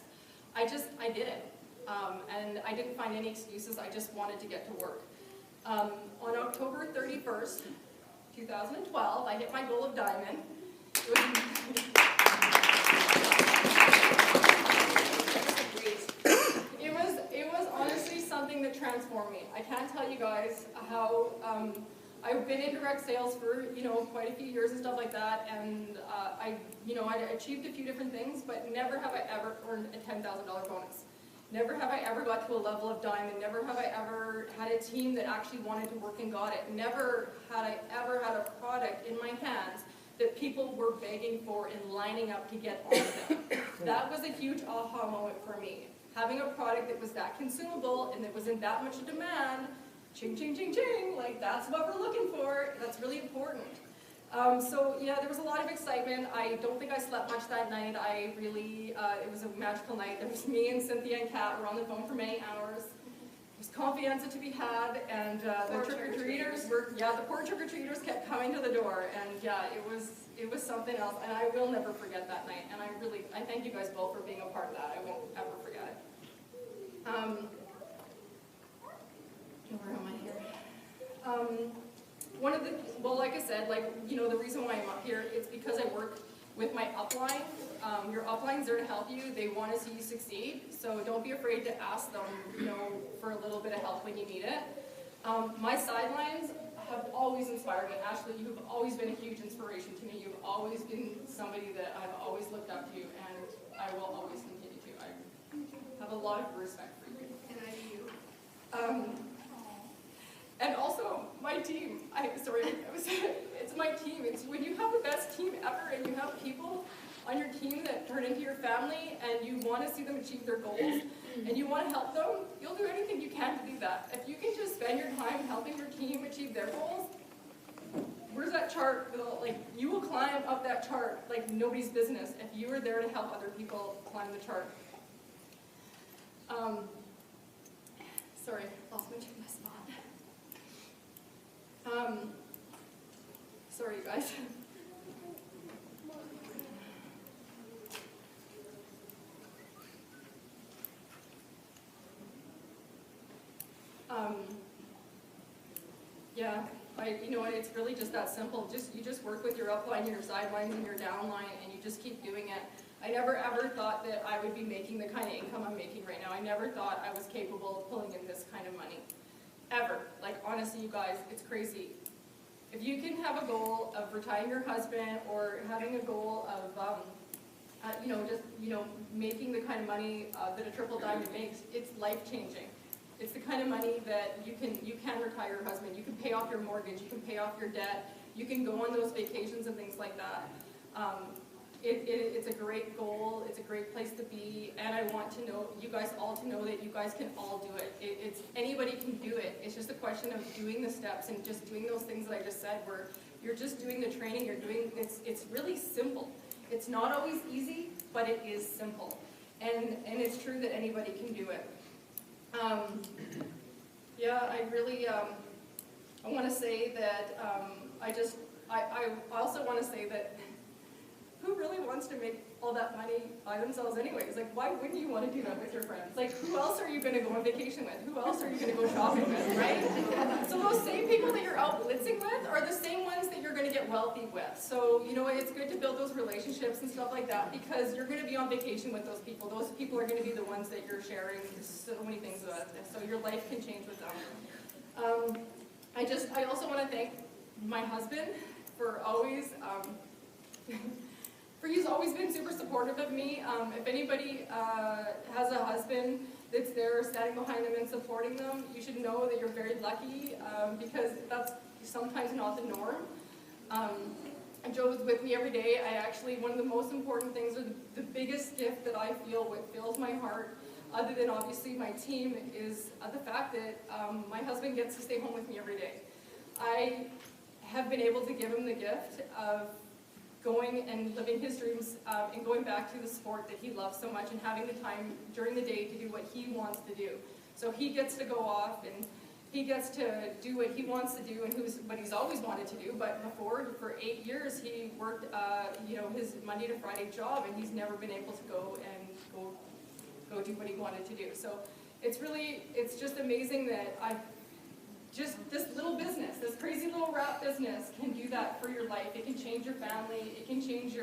I did it. And I didn't find any excuses. I just wanted to get to work. On October 31st, 2012, I hit my goal of Diamond. It was honestly something that transformed me. I can't tell you guys how I've been in direct sales for quite a few years and stuff like that, and I achieved a few different things, but never have I ever earned a $10,000 bonus. Never have I ever got to a level of Diamond. Never have I ever had a team that actually wanted to work and got it. Never had I ever had a product in my hands that people were begging for and lining up to get on them. That was a huge aha moment for me. Having a product that was that consumable and that was in that much demand, ching, ching, ching, ching, like that's what we're looking for. That's really important. So yeah, there was a lot of excitement. I don't think I slept much that night. It was a magical night. There was me and Cynthia and Kat were on the phone for many hours. There was confianza to be had, and the trick-or-treaters the poor trick-or-treaters kept coming to the door, and yeah, it was something else, and I will never forget that night, and I thank you guys both for being a part of that. I won't ever forget it. Where am I here? Like I said, the reason why I'm up here, it's because I work with my upline. Your upline's there to help you. They want to see you succeed, so don't be afraid to ask them, for a little bit of help when you need it. My sidelines have always inspired me. Ashley, you've always been a huge inspiration to me. You've always been somebody that I've always looked up to, and I will always continue to. I have a lot of respect for you. And I do And also my team. It's my team. It's when you have the best team ever and you have people on your team that turn into your family and you want to see them achieve their goals and you want to help them, you'll do anything you can to do that. If you can just spend your time helping your team achieve their goals, where's that chart? Like, you will climb up that chart like nobody's business if you are there to help other people climb the chart. Sorry, lost my train of thought. Sorry, you guys. Yeah, you know what, it's really just that simple. You just work with your upline, your sidelines, and your downline, and you just keep doing it. I never ever thought that I would be making the kind of income I'm making right now. I never thought I was capable of pulling in this kind of money. Ever. Like, honestly, you guys, it's crazy. If you can have a goal of retiring your husband or having a goal of, making the kind of money that a triple diamond makes, it's life-changing. It's the kind of money that you can retire your husband, you can pay off your mortgage, you can pay off your debt, you can go on those vacations and things like that. It's a great goal, it's a great place to be, and I want to know, you guys all to know that you guys can all do it. Anybody can do it. It's just a question of doing the steps and just doing those things that I just said, where you're just doing the training, it's really simple. It's not always easy, but it is simple. And it's true that anybody can do it. I really, I want to say that, I also want to say that who really wants to make all that money by themselves anyways? Like, why wouldn't you want to do that with your friends? Like, who else are you going to go on vacation with? Who else are you going to go shopping with, right? So those same people that you're out blitzing with are the same ones that you're going to get wealthy with. So, you know, it's good to build those relationships and stuff like that because you're going to be on vacation with those people. Those people are going to be the ones that you're sharing so many things with. So your life can change with them. I also want to thank my husband for always, he's always been super supportive of me. If anybody has a husband that's there standing behind them and supporting them, you should know that you're very lucky because that's sometimes not the norm. Joe is with me every day. One of the most important things, or the biggest gift that I feel, what fills my heart, other than obviously my team, is the fact that my husband gets to stay home with me every day. I have been able to give him the gift of going and living his dreams and going back to the sport that he loves so much and having the time during the day to do what he wants to do. So he gets to go off and he gets to do what he wants to do and what he's always wanted to do. But before, for 8 years, he worked his Monday to Friday job, and he's never been able to go do what he wanted to do. So it's just amazing that this little business, this crazy little wrap business can do that for your life. It can change your family. It can change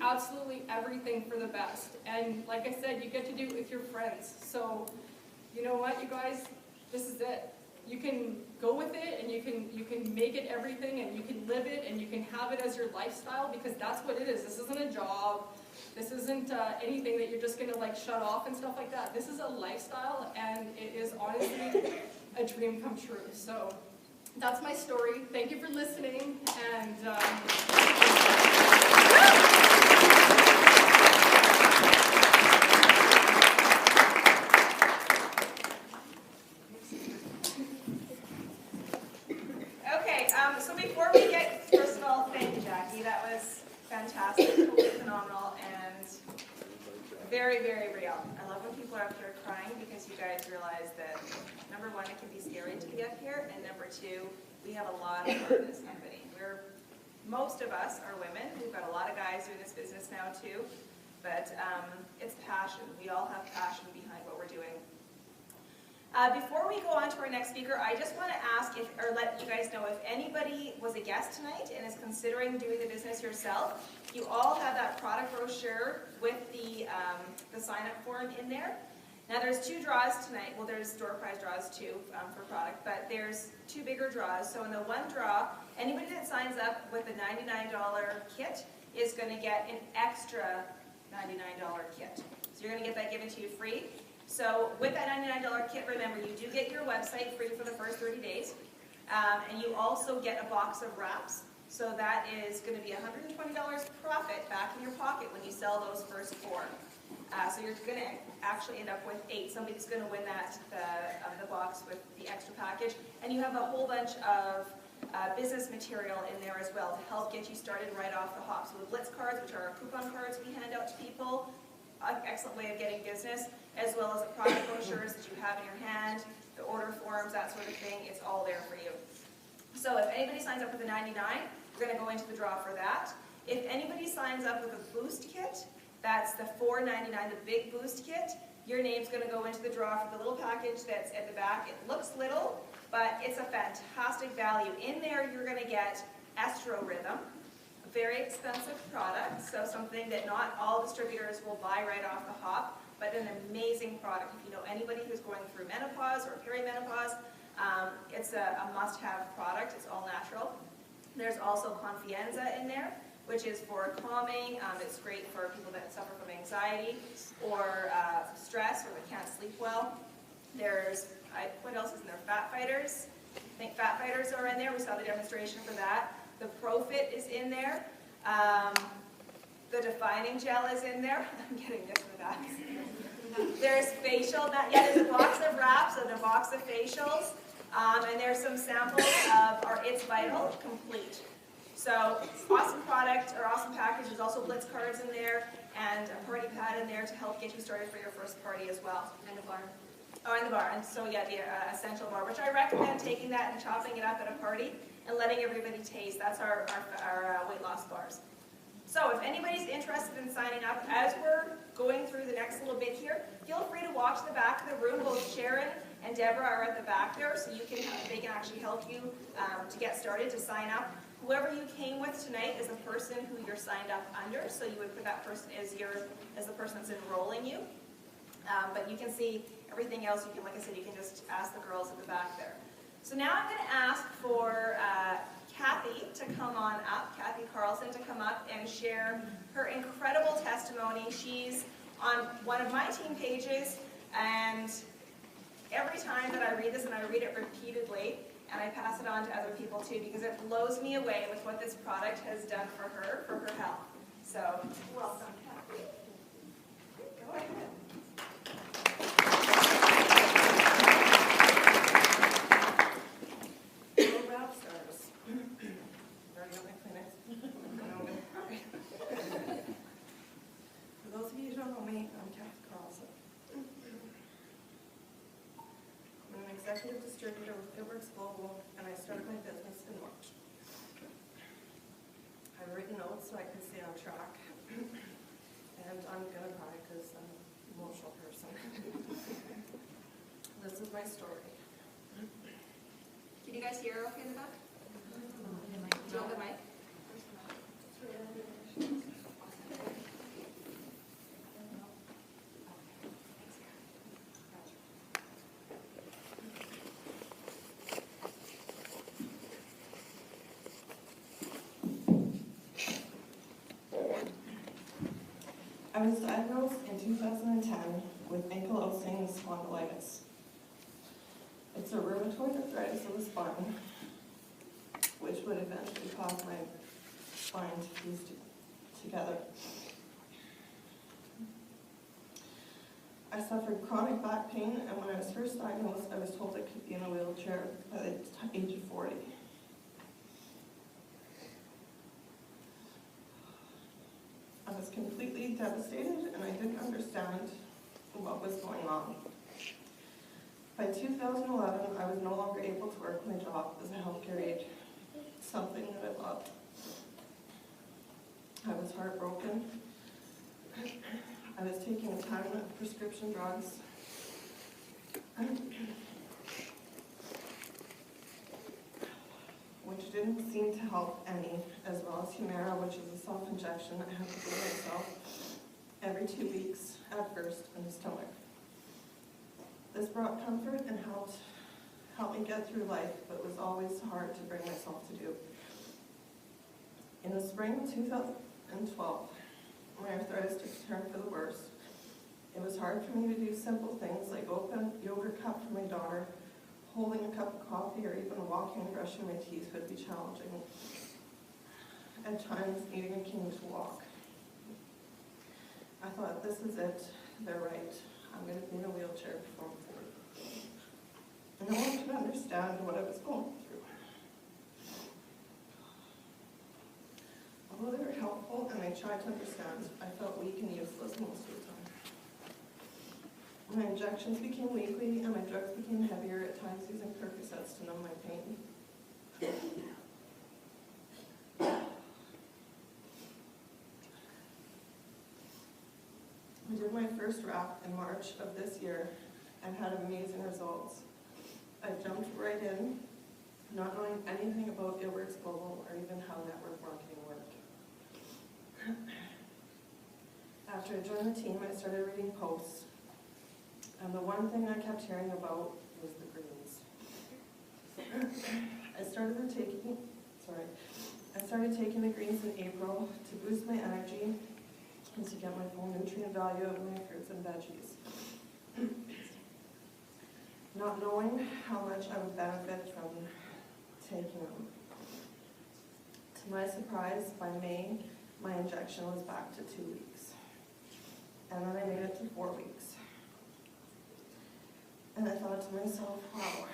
absolutely everything for the best. And like I said, you get to do it with your friends. So you know what, you guys, this is it. You can go with it, and you can make it everything, and you can live it, and you can have it as your lifestyle, because that's what it is. This isn't a job. This isn't anything that you're just going to like shut off and stuff like that. This is a lifestyle, and it is honestly a dream come true. So that's my story. Thank you for listening. And so before we get personal, thank you, Jackie. That was fantastic, totally phenomenal, and very, very real. I love when people are up here crying, because you guys realize that, number one, it can be scary to be up here, and number two, we have a lot of fun in this company. Most of us are women. We've got a lot of guys doing this business now too, but it's passion. We all have passion behind what we're doing. Before we go on to our next speaker, I just want to ask let you guys know, if anybody was a guest tonight and is considering doing the business yourself, you all have that product brochure with the sign-up form in there. Now there's 2 draws tonight. Well, there's door prize draws too for product, but there's 2 bigger draws. So in the one draw, anybody that signs up with the $99 kit is going to get an extra $99 kit. So you're going to get that given to you free. So with that $99 kit, remember, you do get your website free for the first 30 days. And you also get a box of wraps. So that is going to be $120 profit back in your pocket when you sell those first 4. So you're going to actually end up with 8. Somebody's going to win that the box with the extra package. And you have a whole bunch of business material in there as well to help get you started right off the hop. So the Blitz cards, which are our coupon cards we hand out to people, an excellent way of getting business, as well as the product brochures that you have in your hand, the order forms, that sort of thing. It's all there for you. So if anybody signs up with the $99, we're going to go into the draw for that. If anybody signs up with a boost kit, that's the $4.99, the big boost kit, your name's going to go into the draw for the little package that's at the back. It looks little, but it's a fantastic value. In there, you're going to get Estro Rhythm, a very expensive product, so something that not all distributors will buy right off the hop, but an amazing product. If you know anybody who's going through menopause or perimenopause, it's a must-have product. It's all natural. There's also Confianza in there, which is for calming. It's great for people that suffer from anxiety or stress or that can't sleep well. There's, what else is in there? Fat Fighters. I think Fat Fighters are in there. We saw the demonstration for that. The Profit is in there. The Defining Gel is in there. I'm getting this in the back. There's facial. There's a box of wraps and a box of facials. And there's some samples of our It's Vital Complete. So awesome product, or awesome package. There's also Blitz cards in there and a party pad in there to help get you started for your first party as well. And a bar. Oh, and the bar. And so yeah, the essential bar, which I recommend taking that and chopping it up at a party and letting everybody taste. That's our weight loss bars. So if anybody's interested in signing up, as we're going through the next little bit here, feel free to watch the back of the room. Both Sharon and Deborah are at the back there, so they can actually help you to get started, to sign up. Whoever you came with tonight is the person who you're signed up under, so you would put that person as the person that's enrolling you. But you can see everything else. You can, like I said, you can just ask the girls at the back there. So now I'm going to ask for Kathy to come on up, Kathy Carlson, to come up and share her incredible testimony. She's on one of my team pages, and every time that I read this, and I read it repeatedly, and I pass it on to other people too, because it blows me away with what this product has done for her health. So, welcome, Kathy. Go ahead. Rap stars. Already got my Kleenex. For those of you who don't know me, I'm Kathy Carlson. I'm an executive distributor with Goodworks Global, and I started my business in March. I've written notes so I can stay on track, and I'm gonna cry because I'm an emotional person. This is my story. Can you guys hear okay in the back? Do you want the mic? I was diagnosed in 2010 with ankylosing spondylitis. It's a rheumatoid arthritis of the spine, which would eventually cause my spine to fuse together. I suffered chronic back pain, and when I was first diagnosed, I was told I could be in a wheelchair by the age of 40. I was completely devastated, and I didn't understand what was going on. By 2011, I was no longer able to work my job as a healthcare aide, something that I loved. I was heartbroken. I was taking a ton of prescription drugs. Which didn't seem to help any, as well as Humira, which is a self-injection I have to do myself every 2 weeks at first in the stomach. This brought comfort and helped me get through life, but was always hard to bring myself to do. In the spring of 2012, my arthritis took a turn for the worse. It was hard for me to do simple things like open yogurt cup for my daughter, holding a cup of coffee, or even walking and brushing my teeth would be challenging. At times, needing a cane to walk. I thought, this is it, they're right. I'm going to be in a wheelchair before I'm 40. No one could understand what I was going through. Although they were helpful and they tried to understand, I felt weak and useless most of the time. My injections became weekly and my drugs became heavier, at times using Percocets to numb my pain. I did my first wrap in March of this year and had amazing results. I jumped right in, not knowing anything about It Works Global or even how network marketing worked. After I joined the team, I started reading posts, and the one thing I kept hearing about was the greens. I started taking the greens in April to boost my energy and to get my full nutrient value of my fruits and veggies. Not knowing how much I would benefit from taking them. To my surprise, by May, my injection was back to 2 weeks. And then I made it to 4 weeks. And I thought to myself, wow,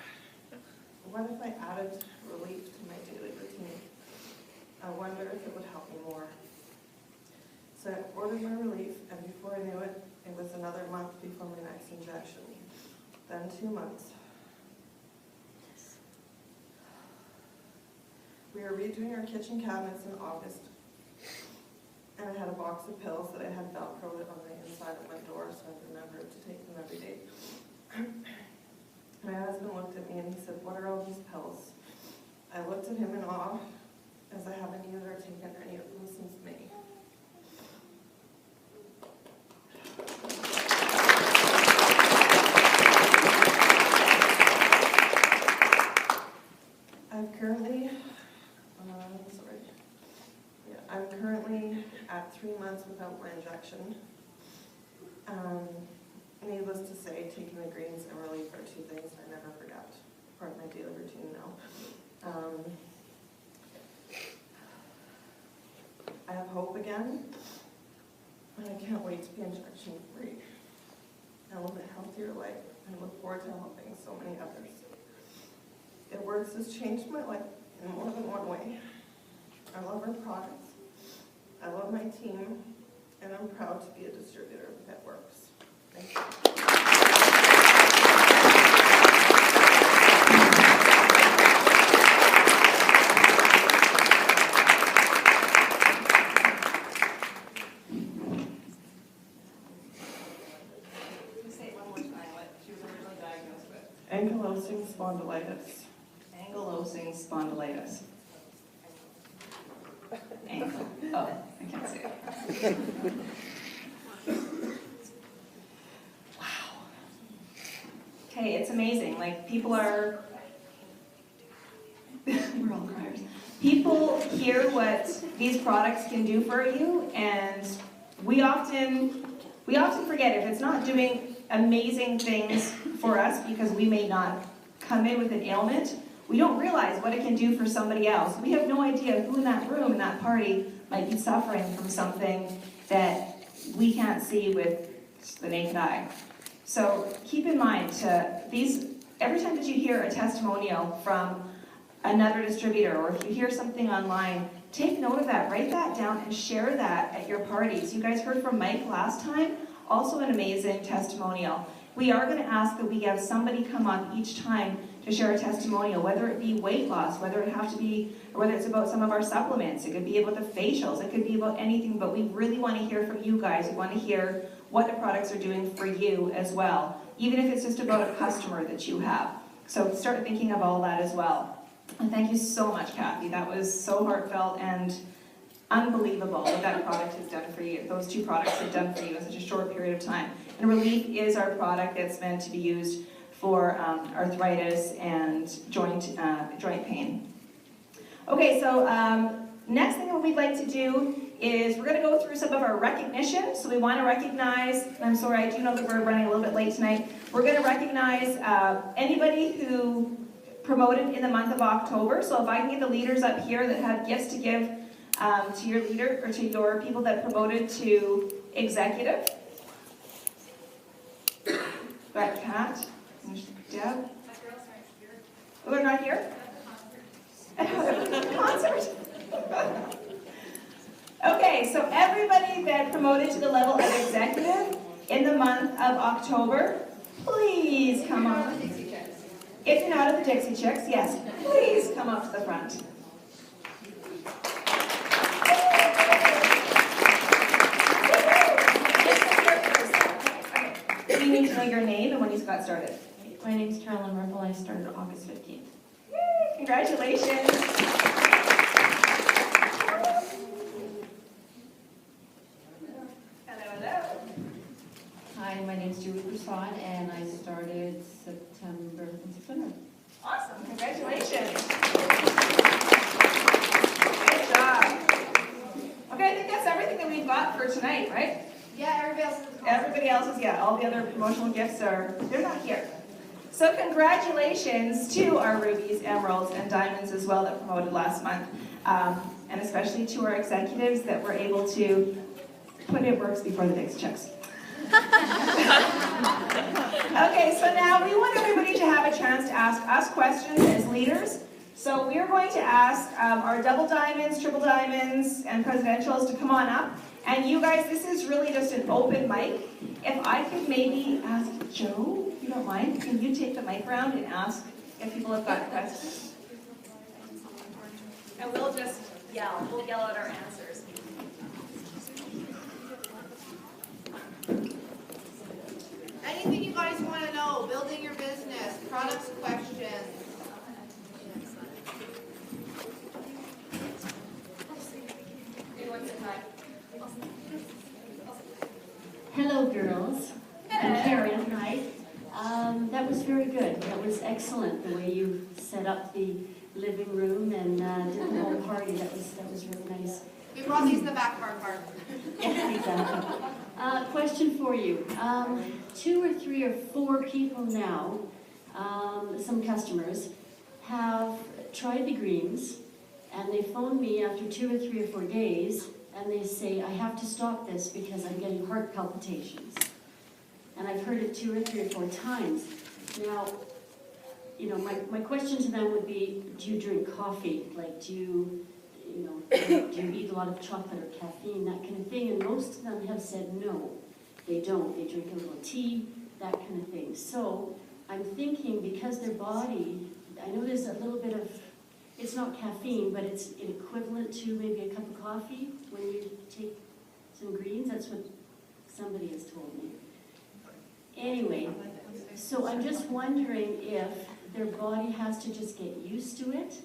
what if I added relief to my daily routine? I wonder if it would help me more. So I ordered my relief, and before I knew it, it was another month before my next injection. Then 2 months. We were redoing our kitchen cabinets in August, and I had a box of pills that I had Velcroed on the inside of my door, so I remembered to take them every day. My husband looked at me and he said, "What are all these pills?" I looked at him in awe, as I haven't used or taken any of them since May. I'm currently at 3 months without my injection. Needless to say, taking the greens and relief are 2 things I never forget. Part of my daily routine now. I have hope again, and I can't wait to be injection free. I live a healthier life and look forward to helping so many others. It Works has changed my life in more than one way. I love our products, I love my team, and I'm proud to be a distributor of It Works. Thank you. Ankylosing spondylitis. Ankylosing spondylitis. Ankle. Oh, I can't see it. Wow. Okay, it's amazing. Like, people are, we're all criers. People hear what these products can do for you, and we often forget if it's not doing amazing things for us because we may not come in with an ailment, we don't realize what it can do for somebody else. We have no idea who in that room, in that party, might be suffering from something that we can't see with the naked eye. So keep in mind, every time that you hear a testimonial from another distributor, or if you hear something online, take note of that, write that down, and share that at your parties. You guys heard from Mike last time, also an amazing testimonial. We are going to ask that we have somebody come on each time to share a testimonial, whether it be weight loss, whether it's about some of our supplements, it could be about the facials, it could be about anything, but we really want to hear from you guys. We want to hear what the products are doing for you as well, even if it's just about a customer that you have. So start thinking of all that as well. And thank you so much, Kathy. That was so heartfelt and unbelievable what that product has done for you. Those 2 products have done for you in such a short period of time. And Relief is our product that's meant to be used for arthritis and joint pain. Okay, so next thing that we'd like to do is we're going to go through some of our recognition. So we want to recognize, and I'm sorry, I do know that we're running a little bit late tonight. We're going to recognize anybody who promoted in the month of October. So if I can get the leaders up here that have gifts to give to your leader or to your people that promoted to executive. Got Kat, and Deb. Oh, they're not here? Concert. Okay, so everybody that promoted to the level of executive in the month of October, please come up. If you're not at the Dixie Chicks, yes, please come up to the front. We need to know your name and when you got started. My name's Carolyn Ripple. I started August 15th. Yay, congratulations. Hello. Hi, my name's Julie Broussard, and I started September. Awesome, congratulations. Good job. Okay, I think that's everything that we've got for tonight, right? Yeah, everybody else is. Everybody else is, yeah, all the other promotional gifts they're not here. So congratulations to our rubies, emeralds, and diamonds as well that promoted last month. And especially to our executives that were able to put in works before the Dixie Chicks. Okay, so now we want everybody to have a chance to ask us questions as leaders. So we are going to ask our double diamonds, triple diamonds, and presidentials to come on up. And you guys, this is really just an open mic. If I could maybe ask Joe, if you don't mind, can you take the mic around and ask if people have got questions? And we'll just yell. We'll yell out our answers. Anything you guys want to know, building your business, products questions. Hello, girls. I'm Karen. Hi. That was very good. That was excellent, the way you set up the living room and did the whole party. That was really nice. We brought these in the back of our car. Yeah, exactly. Question for you. 2 or 3 or 4 people now, some customers, have tried the greens, and they phone me after 2 or 3 or 4 days, and they say, I have to stop this because I'm getting heart palpitations. And I've heard it 2 or 3 or 4 times. Now, you know, my question to them would be, do you drink coffee? Like, do you eat a lot of chocolate or caffeine, that kind of thing? And most of them have said no, they don't. They drink a little tea, that kind of thing. So I'm thinking, because their body, I know there's a little bit of, it's not caffeine, but it's equivalent to maybe a cup of coffee when you take some greens. That's what somebody has told me. Anyway, so I'm just wondering if their body has to just get used to it.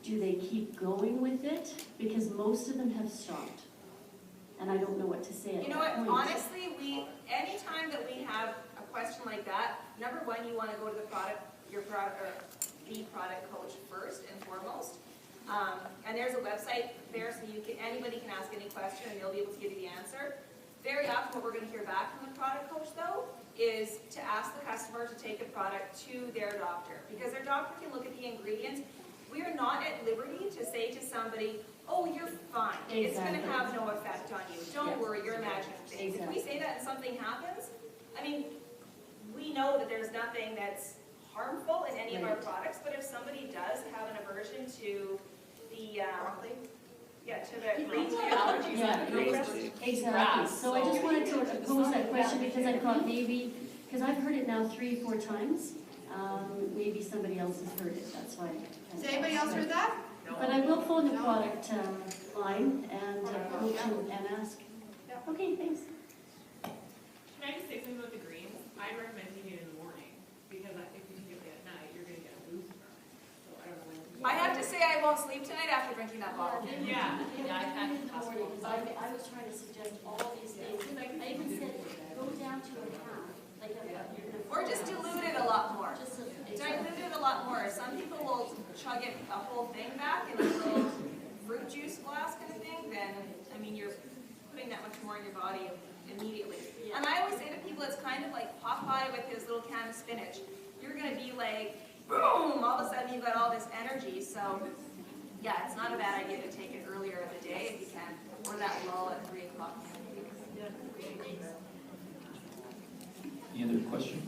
Do they keep going with it? Because most of them have stopped. And I don't know what to say at You know that what, point. honestly, anytime that we have a question like that, number one, you want to go to the product coach first and foremost. And there's a website there, so anybody can ask any question and they'll be able to give you the answer. Very often what we're going to hear back from the product coach, though, is to ask the customer to take the product to their doctor, because their doctor can look at the ingredients. We are not at liberty to say to somebody, oh, you're fine. Exactly. It's going to have no effect on you. Don't Yes. worry, you're imagining things. Exactly. If we say that and something happens, I mean, we know that there's nothing that's harmful in any of our Right. products, but if somebody does have an aversion to the, to the green tea allergies, Yeah, exactly. So I just wanted to pose that question because I thought maybe, because I've heard it now 3 or 4 times, maybe somebody else has heard it. That's why. Has anybody else heard that? But I will phone the product line and coach and ask. Okay, thanks. Can I just say something about the greens? I'd recommend taking it in the morning, because if you take it at night, you're going to get a boost from it. So I don't know when. I have to say I won't sleep tonight after drinking that bottle. Yeah. Yeah, I can't morning because I was trying to suggest all these things. I even said go down to a half, like Or just dilute it a lot more. Just Dilute it a lot more. Some people will chug it a whole thing back in a little fruit juice glass kind of thing. Then, I I mean, you're putting that much more in your body immediately. And I always say to people, it's kind of like Popeye with his little can of spinach. You're going to be like, boom, all of a sudden you've got all this energy. So, yeah, it's not a bad idea to take it earlier in the day if you can, or that lull at 3 o'clock. Any other question?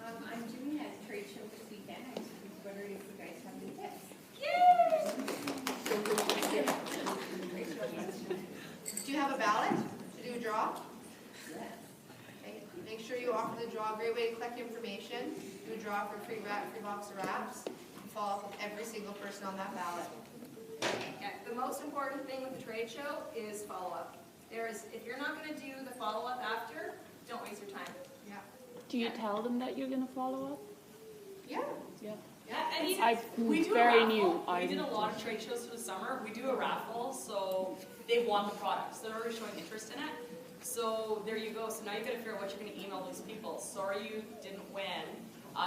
I'm doing a trade show this weekend. I was wondering if you guys have any tips. Do you have a ballot to do a draw? Okay. Make sure you offer the draw. Great way to collect information. Do a draw for a free box of wraps. Follow up with every single person on that ballot. Yeah, the most important thing with the trade show is follow-up. If you're not going to do the follow-up after, don't waste your time. Yeah. Do you tell them that you're going to follow up? Yeah. Yeah. And even, I'm we do very a raffle. new. We did a lot of trade shows for the summer. We do a raffle, so they want the product. So they're already showing interest in it. So there you go. So now you got to figure out what you're going to email those people. Sorry you didn't win.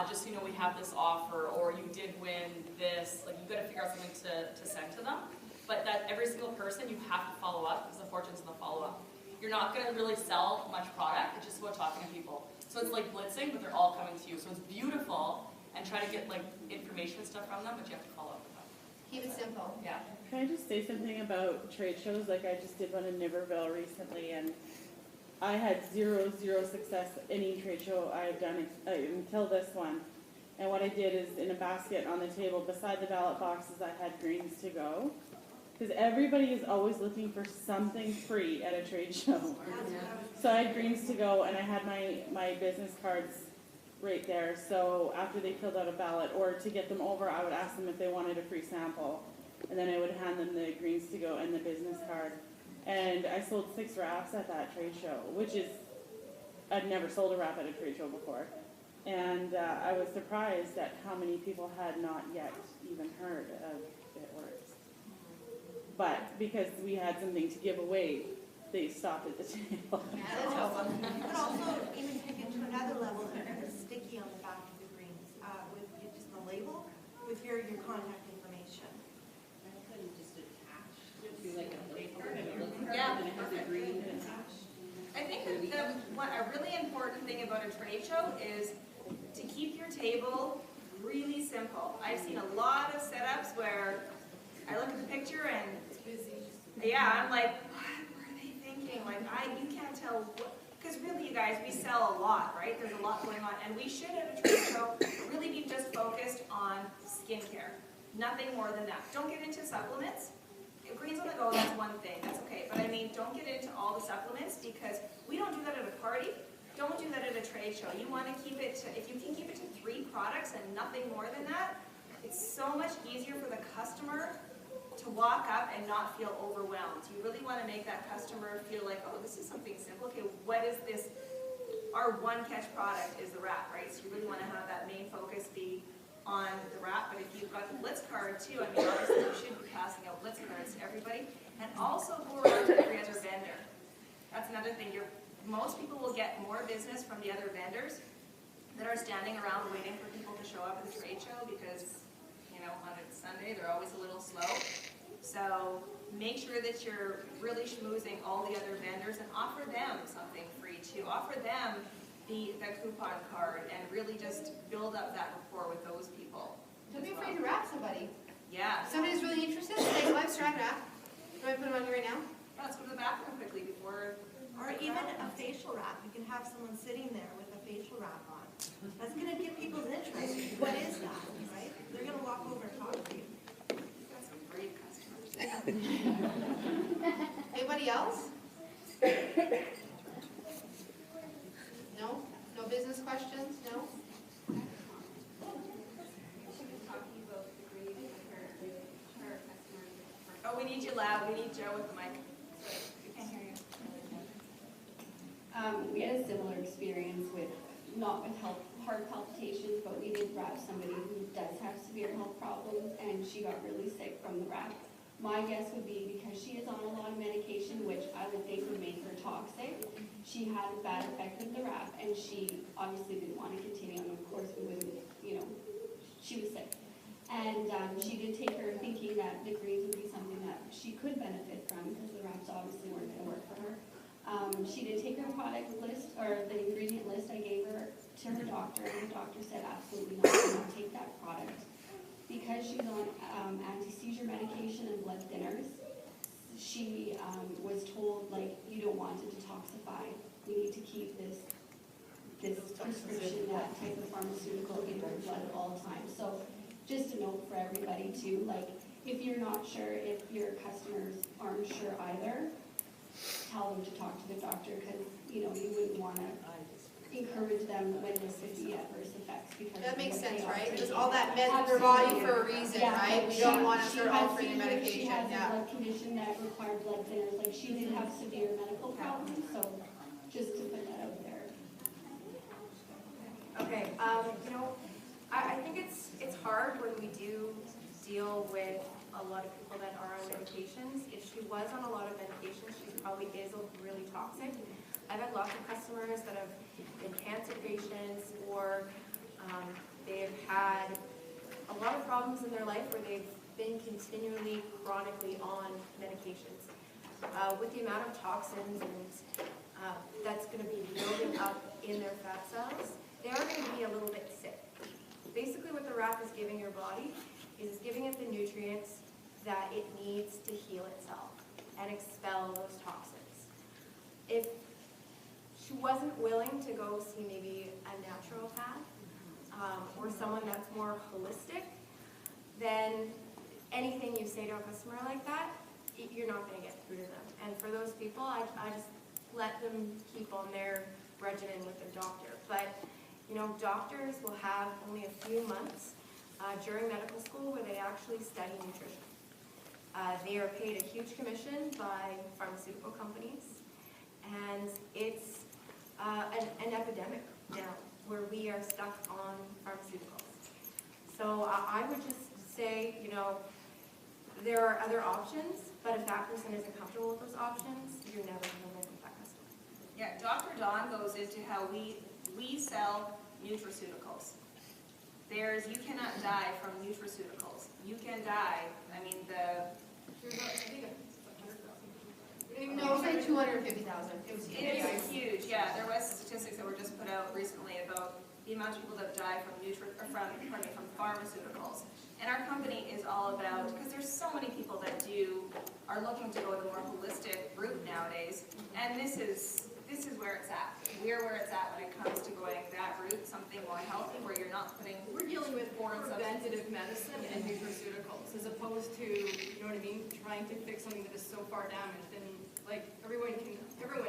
Just so you know, we have this offer, or you did win this. Like, you've got to figure out something to send to them. But that every single person, you have to follow up, because the fortune's in the follow-up. You're not going to really sell much product. It's just about talking to people. So it's like blitzing, but they're all coming to you. So it's beautiful, and try to get like information and stuff from them, but you have to follow up with them. Keep it simple. Yeah. Can I just say something about trade shows? Like, I just did one in Niverville recently, and I had zero success any trade show I've done until this one. And what I did is, in a basket on the table beside the ballot boxes, I had greens to go. Because everybody is always looking for something free at a trade show. So I had greens to go, and I had my business cards right there. So after they filled out a ballot, or to get them over, I would ask them if they wanted a free sample. And then I would hand them the greens to go and the business card. And I sold 6 wraps at that trade show, which is, I'd never sold a wrap at a trade show before. And I was surprised at how many people had not yet even heard of It Works. But because we had something to give away, they stopped at the table. Yeah, that's helpful. You could also even take it to another level and put a sticky on the back of the greens with just the label with your contact information. I couldn't just attach to like a plate card. Yeah. And it has a green attached. I think that a really important thing about a trade show is to keep your table really simple. I've seen a lot of setups where I look at the picture and yeah, I'm like, what were they thinking? Like, you can't tell because really, you guys, we sell a lot, right? There's a lot going on, and we should at a trade show really be just focused on skincare. Nothing more than that. Don't get into supplements. If greens on the go, that's one thing. That's okay. But I mean, don't get into all the supplements because we don't do that at a party. Don't do that at a trade show. You want to keep it to, if you can keep it to 3 products and nothing more than that, it's so much easier for the customer to walk up and not feel overwhelmed. You really want to make that customer feel like, oh, this is something simple. Okay, what is this? Our one catch product is the wrap, right? So you really want to have that main focus be on the wrap. But if you've got the Blitz card too, I mean, obviously you should be passing out Blitz cards to everybody. And also go around to every other vendor. That's another thing. Most people will get more business from the other vendors that are standing around waiting for people to show up at the trade show because, you know, on a Sunday they're always a little slow. So make sure that you're really schmoozing all the other vendors and offer them something free too. Offer them the coupon card and really just build up that rapport with those people. Don't be afraid to wrap somebody. Yeah. If somebody's really interested, say, well, I've strap wrap. Do I put it on you right now? Let's go to the bathroom quickly before. Or even a facial wrap. You can have someone sitting there with a facial wrap on. That's going to get people's interest. What is that, right? They're going to walk over and talk to you. You've got some great customers. Anybody else? No? No business questions? No? Oh, we need you loud. We need Joe with the mic. We can't hear you. We had a similar experience with, not with heart palpitations, but we did wrap somebody who does have severe health problems, and she got really sick from the wrap. My guess would be because she is on a lot of medication, which I would think would make her toxic, she had a bad effect of the wrap, and she obviously didn't want to continue, and of course we wouldn't, you know, she was sick. And she did take her thinking that the greens would be something that she could benefit from, because the wraps obviously weren't going to work for her. She did take her product list, or the ingredient list I gave her to her doctor, and the doctor said absolutely not, do not take that product. Because she's on anti-seizure medication and blood thinners, she was told, like, you don't want to detoxify. We need to keep this prescription, that type of pharmaceutical in her blood at all times. So just a note for everybody too, like, if you're not sure, if your customers aren't sure either, tell them to talk to the doctor, because, you know, you wouldn't want to encourage them when there could be adverse effects, because That makes of what sense, they are right? Because taking. all that meant in their body for a reason, Yeah, right? We she- don't want to she start had altering their seizures, She medication, has a yeah. blood condition that required blood thinners, like she did have severe medical problems, so just to put that out there. Okay, you know, I think it's hard when we do deal with a lot of people that are on medications. If she was on a lot of medications, she probably is really toxic. I've had lots of customers that have been cancer patients, or they've had a lot of problems in their life where they've been continually, chronically on medications. With the amount of toxins and that's going to be building up in their fat cells, they are going to be a little bit sick. Basically what the wrap is giving your body is it's giving it the nutrients that it needs to heal itself and expel those toxins. If she wasn't willing to go see maybe a naturopath or someone that's more holistic, then anything you say to a customer like that, you're not going to get through to them. And for those people, I just let them keep on their regimen with their doctor. But, you know, doctors will have only a few months during medical school where they actually study nutrition. They are paid a huge commission by pharmaceutical companies, and it's an epidemic now where we are stuck on pharmaceuticals. So I would just say, you know, there are other options, but if that person isn't comfortable with those options, you're never going to win with that customer. Yeah, Dr. Don goes into how we sell nutraceuticals. You cannot die from nutraceuticals. You can die, I mean, No, it was like 250,000. It was it is huge, yeah. There was statistics that were just put out recently about the amount of people that die from pharmaceuticals. And our company is all about, because there's so many people that are looking to go the more holistic route nowadays, and this is where it's at. We're where it's at when it comes to going that route, something more healthy, where you're not putting. We're dealing with more preventative medicine and nutraceuticals, as opposed to, you know what I mean, trying to fix something that is so far damaged. And like everyone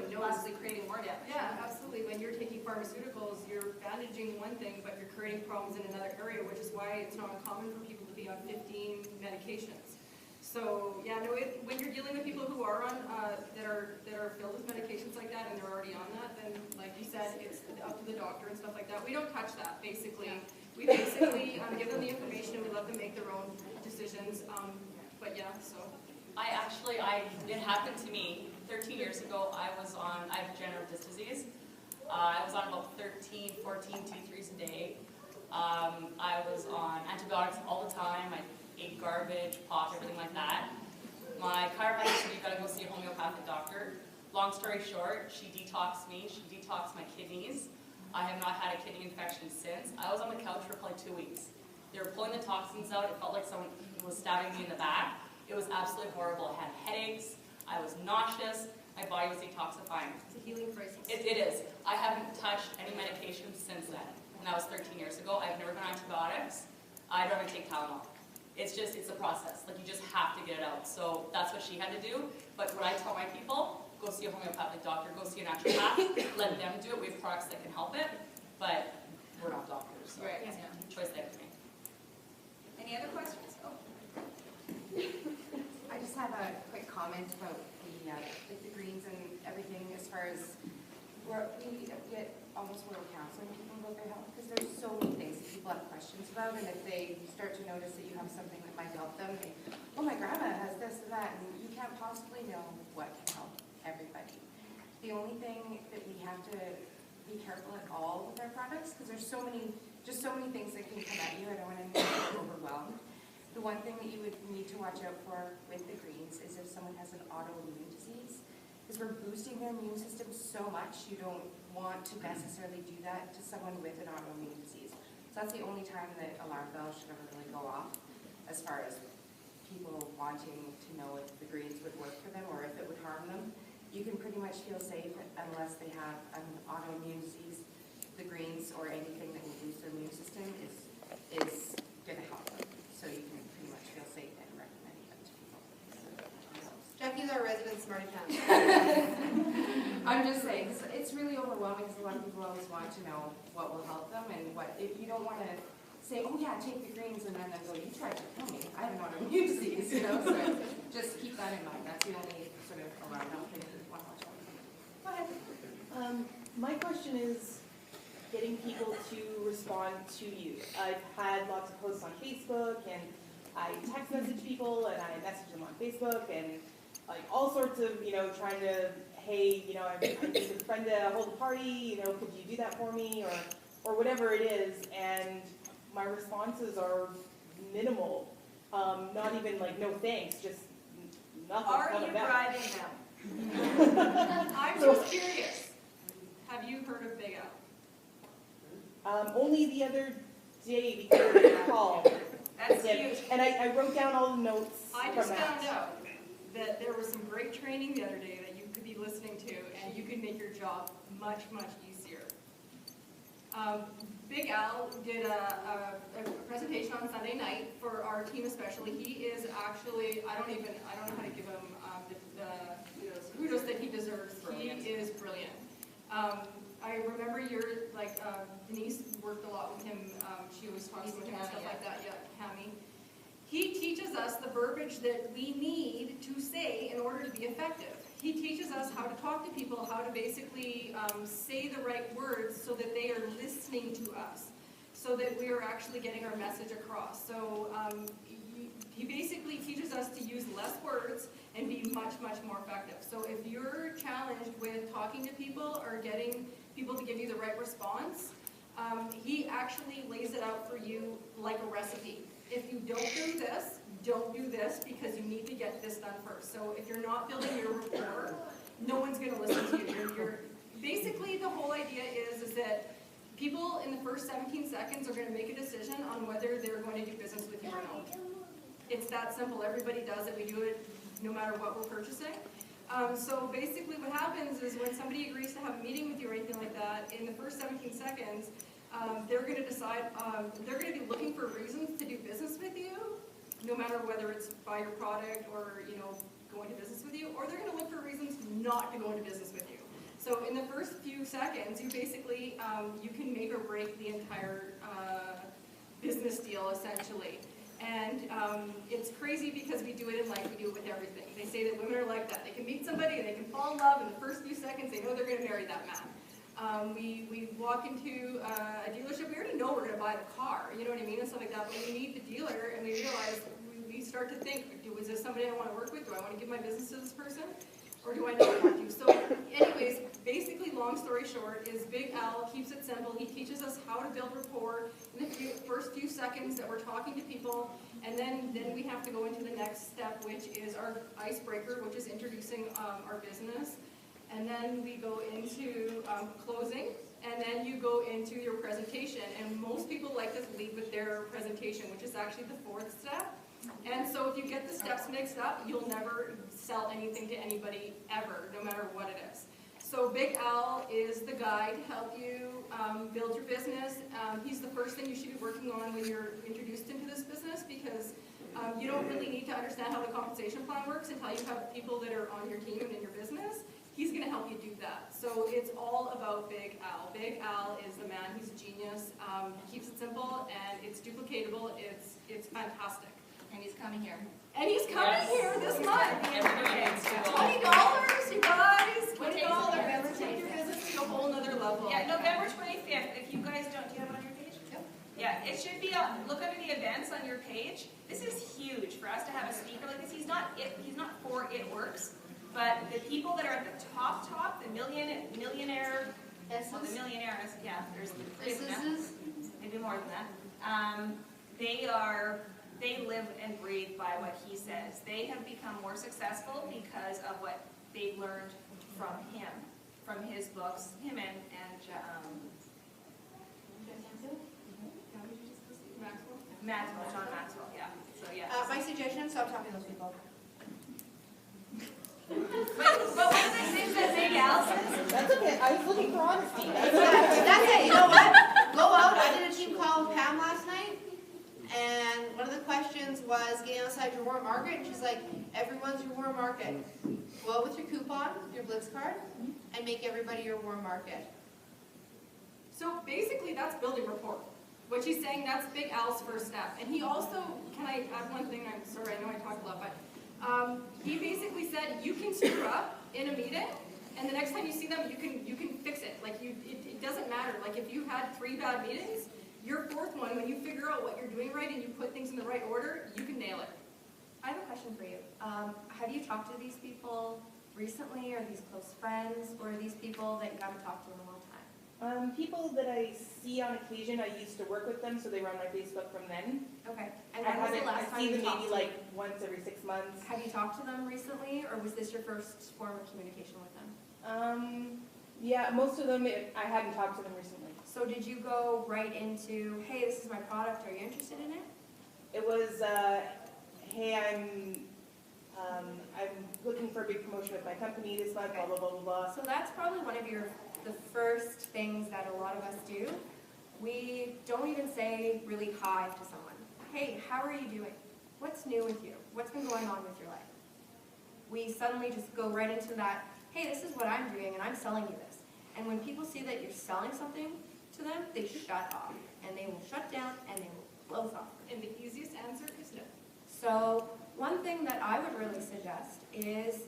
knows. Possibly creating more damage. Yeah, absolutely. When you're taking pharmaceuticals, you're bandaging one thing, but you're creating problems in another area, which is why it's not uncommon for people to be on 15 medications. So yeah, no, when you're dealing with people who are on that are filled with medications like that and they're already on that, then like you said, it's up to the doctor and stuff like that. We don't touch that. Basically, we basically give them the information and we let them make their own decisions. But yeah, so. It happened to me 13 years ago. I have degenerative disc disease. I was on about 13, 14 T3s a day. I was on antibiotics all the time. I ate garbage, pop, everything like that. My chiropractor said, you've got to go see a homeopathic doctor. Long story short, she detoxed me. She detoxed my kidneys. I have not had a kidney infection since. I was on the couch for probably 2 weeks. They were pulling the toxins out. It felt like someone was stabbing me in the back. It was absolutely horrible. I had headaches. I was nauseous. My body was detoxifying. It's a healing process. It is. I haven't touched any medication since then. And that was 13 years ago. I've never done antibiotics. I don't even take Tylenol. It's a process. Like, you just have to get it out. So that's what she had to do. But what I tell my people, go see a homeopathic doctor, go see a naturopath, let them do it. We have products that can help it. But we're not doctors. So Right. it's a choice they have to make. Any other questions? Oh. I just have a quick comment about the greens and everything, as far as we get almost more counseling with people about their health, because there's so many things that people have questions about, and if they start to notice that you have something that might help them, oh, my grandma has this and that, and you can't possibly know what can help everybody. The only thing that we have to be careful at all with our products, because there's so many things that can come at you. I don't want anyone to get overwhelmed. The one thing that you would need to watch out for with the greens is if someone has an autoimmune disease, because we're boosting their immune system so much, you don't want to necessarily do that to someone with an autoimmune disease. So that's the only time that alarm bells should ever really go off, as far as people wanting to know if the greens would work for them or if it would harm them. You can pretty much feel safe unless they have an autoimmune disease. The greens or anything that will boost their immune system is going to help them. So you can pretty much feel safe in recommending them to people. Jackie's our resident smarty pants. I'm just saying, it's really overwhelming because a lot of people always want to know what will help them and what, if you don't want to say, oh yeah, take the greens, and then they'll go, you tried to kill me, I have an autoimmune disease, you know, so just keep that in mind. That's the only sort of alarm bell thing that you want to watch out for. Go ahead. My question is getting people to respond to you. I've had lots of posts on Facebook, and I text message people, and I message them on Facebook, and like all sorts of, trying to, hey, I need a friend to hold a party, could you do that for me, or whatever it is, and my responses are minimal. Not even like, no thanks, just nothing. Are you bribing them? I'm just curious. Have you heard of Big Al? Only the other day because of the call. That's huge. And I wrote down all the notes I from just that. found out that there was some great training the other day that you could be listening to, and you could make your job much, much easier. Big Al did a presentation on Sunday night for our team especially. He is actually, I don't know how to give him the kudos that he deserves. Brilliant. He is brilliant. I remember Denise worked a lot with him. She was talking with him and stuff like that. Yeah, Hammy. He teaches us the verbiage that we need to say in order to be effective. He teaches us how to talk to people, how to basically say the right words so that they are listening to us, so that we are actually getting our message across. So he basically teaches us to use less words and be much, much more effective. So if you're challenged with talking to people or getting people to give you the right response, he actually lays it out for you like a recipe. If you don't do this because you need to get this done first. So if you're not building your rapport, no one's going to listen to you. Basically, the whole idea is that people in the first 17 seconds are going to make a decision on whether they're going to do business with you or not. It's that simple. Everybody does it. We do it no matter what we're purchasing. So basically what happens is when somebody agrees to have a meeting with you or anything like that, in the first 17 seconds, they're going to decide, they're going to be looking for reasons to do business with you, no matter whether it's buy your product or, go into business with you, or they're going to look for reasons not to go into business with you. So in the first few seconds, you basically, you can make or break the entire business deal, essentially. And it's crazy because we do it in life, we do it with everything. They say that women are like that. They can meet somebody and they can fall in love in the first few seconds, they know they're going to marry that man. We walk into a dealership, we already know we're going to buy the car, you know what I mean, and stuff like that, but we meet the dealer and we realize, we start to think, is this somebody I want to work with? Do I want to give my business to this person? Or do I not want to? So anyways, basically long story short is Big Al keeps it simple. He teaches us how to build rapport in the first few seconds that we're talking to people, and then we have to go into the next step, which is our icebreaker, which is introducing our business. And then we go into closing, and then you go into your presentation. And most people like to lead with their presentation, which is actually the fourth step. And so if you get the steps mixed up, you'll never sell anything to anybody ever, no matter what it is. So Big Al is the guy to help you build your business. He's the first thing you should be working on when you're introduced into this business, because you don't really need to understand how the compensation plan works until you have people that are on your team and in your business. He's going to help you do that. So it's all about Big Al. Big Al is the man. He's a genius. He keeps it simple, and it's duplicatable. It's fantastic. And he's coming here. And he's coming here this month. $20, you guys. $20. Take your business to a whole nother level. Yeah, November 25th. If you guys don't, do you have it on your page? Yep. Yeah, it should be, look under the events on your page. This is huge for us to have a speaker like this. He's not for It Works, but the people that are at the top, the millionaire, well, the millionaires, yeah, there's maybe more than that. they live and breathe by what he says. They have become more successful because of what they've learned from him, from his books, him and Maxwell, John Maxwell, yeah. So yeah. My suggestion, stop talking to those people. But one of the things that Big Al says, That's okay, I was looking for honesty. That's it, you know what? Go out, I did a team call with Pam last night, and one of the questions was getting outside your warm market, and she's like, everyone's your warm market. Go out with your coupon, your Blitz card, and make everybody your warm market. So basically, that's building rapport. What she's saying, that's Big Al's first step. And he also, can I add one thing? I'm sorry, I know I talked a lot, but he basically said you can screw up in a meeting, and the next time you see them, you can fix it. Like it doesn't matter. Like if you had 3 bad meetings, your 4th one, when you figure out what you're doing right and you put things in the right order, you can nail it. I have a question for you. Have you talked to these people recently? Are these close friends? Or are these people that you haven't talked to in a long time? People that I see on occasion, I used to work with them, so they were on my Facebook from then. Okay. And when was the last time I see you them talked maybe to them? like once every 6 months. Have you talked to them recently, or was this your first form of communication with them? Yeah, most of them, I hadn't talked to them recently. So did you go right into, hey, this is my product, are you interested in it? It was, hey, I'm looking for a big promotion with my company this month, blah, blah, blah, blah, blah. So that's probably one of the first things that a lot of us do. We don't even say really hi to someone. Hey, how are you doing? What's new with you? What's been going on with your life? We suddenly just go right into that, hey, this is what I'm doing and I'm selling you this. And when people see that you're selling something to them, they shut off. And they will shut down and they will close off. And the easiest answer is no. So one thing that I would really suggest is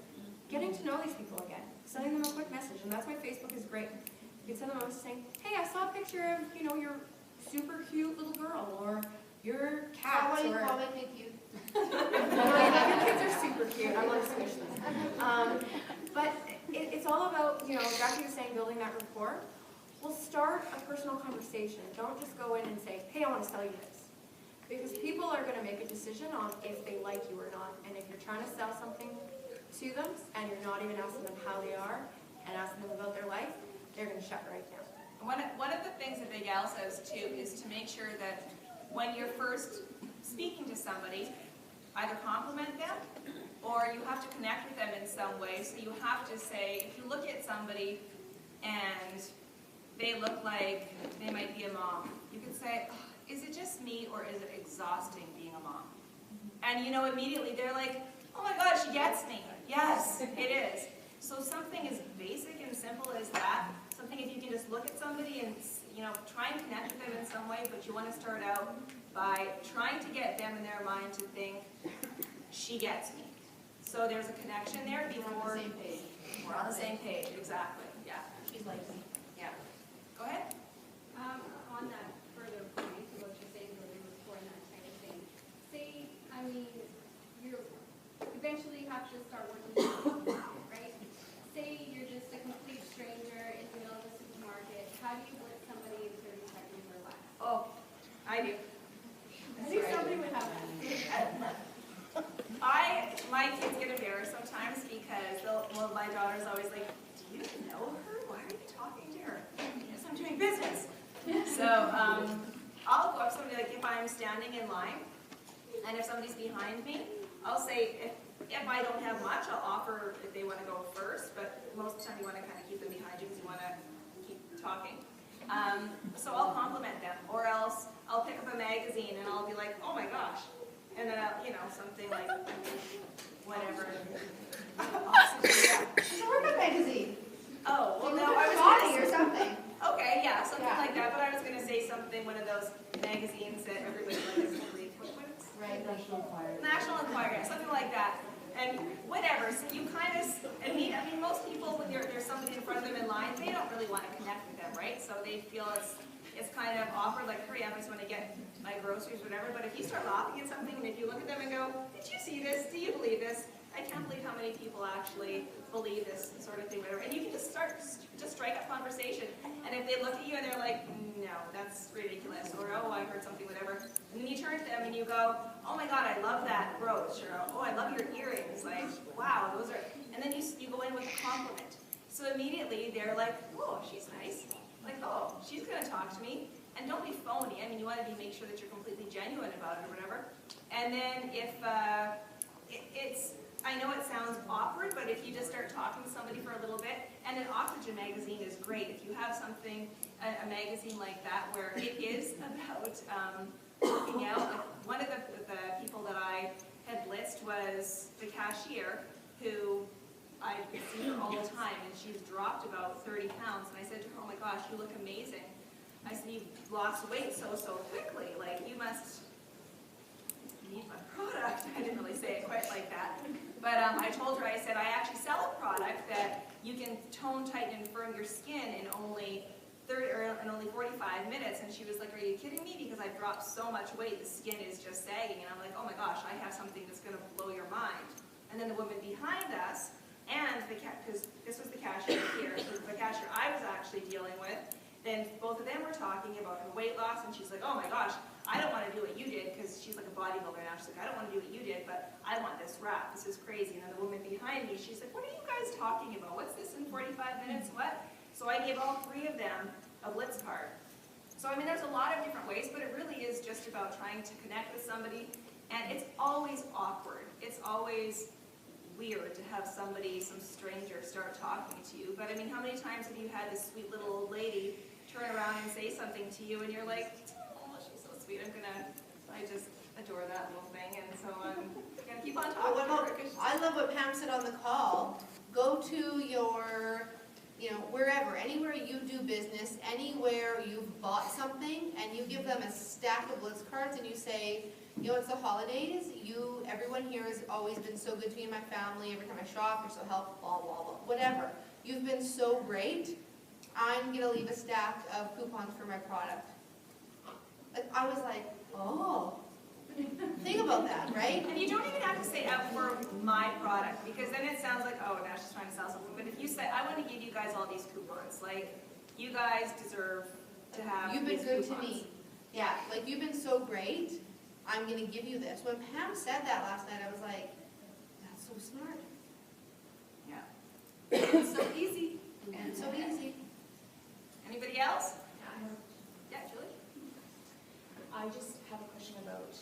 getting to know these people again. Sending them a quick message, and that's why Facebook is great. You can send them a message saying, hey, I saw a picture of, your super cute little girl, or your cat, What do you or... call it, cute? Your kids are super cute, I love squishes. But it's all about, exactly the saying, building that rapport. Well, start a personal conversation. Don't just go in and say, hey, I want to sell you this. Because people are going to make a decision on if they like you or not. And if you're trying to sell something to them, and you're not even asking them how they are, and asking them about their life, they're going to shut right down. one of the things that Big Al says too is to make sure that when you're first speaking to somebody, either compliment them or you have to connect with them in some way. So you have to say, if you look at somebody and they look like they might be a mom, you can say, oh, is it just me or is it exhausting being a mom? And immediately they're like, oh my God, she gets me. Yes, it is. So something as basic and simple as that, something if you can just look at somebody and, try and connect with them in some way, but you want to start out by trying to get them in their mind to think, she gets me. So there's a connection there before. We're on the same page. We're on the same page, exactly, yeah. She's like me. Yeah. Go ahead. On that further point, about you saying building rapport and that kind of thing, say, you eventually have to start working with people, right? Say you're just a complete stranger in the middle of the supermarket. How do you blitz somebody in 30 seconds or less? Oh, I do. I think somebody would have that. My kids get embarrassed sometimes because my daughter's always like, do you know her? Why are you talking to her? Yes, I'm doing business. So I'll go up to somebody, like if I'm standing in line and if somebody's behind me, I'll say, if I don't have much, I'll offer if they want to go first, but most of the time you want to kind of keep them behind you because you want to keep talking. So I'll compliment them, or else I'll pick up a magazine and I'll be like, oh my gosh. And then I'll, something like, whatever. It's a workout magazine. Oh, well, no, I I was body gonna or something. Okay, yeah, something like that, but I was going to say something, one of those magazines that everybody likes to read. Right. National Enquirer. National Enquirer, something like that. And whatever, so you kind of, most people, when there's somebody in front of them in line, they don't really want to connect with them, right? So they feel it's kind of awkward, like, hurry up, I just want to get my groceries, whatever. But if you start laughing at something, and if you look at them and go, did you see this? Do you believe this? I can't believe how many people actually believe this sort of thing, whatever. And you can just strike up conversation. And if they look at you and they're like, no, that's ridiculous, or oh, I heard something, whatever, And then you turn to them and you go, oh my God, I love that brooch, or oh, I love your earrings, like, wow, those are, and then you go in with a compliment. So immediately they're like, oh, she's nice. Like, oh, she's gonna talk to me. And don't be phony. I mean, you want to make sure that you're completely genuine about it or whatever. And then if I know it sounds awkward, but if you just start talking to somebody for a little bit, and an Oxygen magazine is great. If you have something, a magazine like that, where it is about looking out. Like one of the people that I had blitzed was the cashier, who I see her all the time, and she's dropped about 30 pounds. And I said to her, oh my gosh, you look amazing. I said, you've lost weight so quickly. Like, you must need my product. I didn't really say it quite like that. But I told her, I said, I actually sell a product that you can tone, tighten, and firm your skin in only 45 minutes. And she was like, are you kidding me? Because I've dropped so much weight, the skin is just sagging. And I'm like, oh my gosh, I have something that's going to blow your mind. And then the woman behind us, and because this was the cashier here, so the cashier I was actually dealing with, then both of them were talking about her weight loss, and she's like, oh my gosh, I don't want to do what you did, because she's like a bodybuilder now. She's like, I don't want to do what you did, but I want this wrap. This is crazy. And then the woman behind me, she's like, what are you guys talking about? What's this in 45 minutes? What? So I gave all three of them a Blitz card. So I mean, there's a lot of different ways, but it really is just about trying to connect with somebody, and it's always awkward. It's always weird to have somebody, some stranger, start talking to you. But I mean, how many times have you had this sweet little old lady turn around and say something to you, and you're like, oh, she's so sweet, I just adore that little thing, and so I'm gonna keep on talking to her. I love what Pam said on the call. Go to your, wherever, anywhere you do business, anywhere you've bought something, and you give them a stack of Blitz cards, and you say, it's the holidays, everyone here has always been so good to me and my family, every time I shop, you're so helpful, blah, blah, blah, whatever. You've been so great, I'm going to leave a stack of coupons for my product. I was like, oh, think about that, right? And you don't even have to say out for my product, because then it sounds like, oh, now she's trying to sell something. But if you say, I want to give you guys all these coupons, like, you guys deserve to have You've been these good coupons. to me. Yeah, like, you've been so great, I'm going to give you this. When Pam said that last night, I was like, that's so smart. Yeah. It's so easy. And so easy. Anybody else? Yeah, Julie? I just have a question about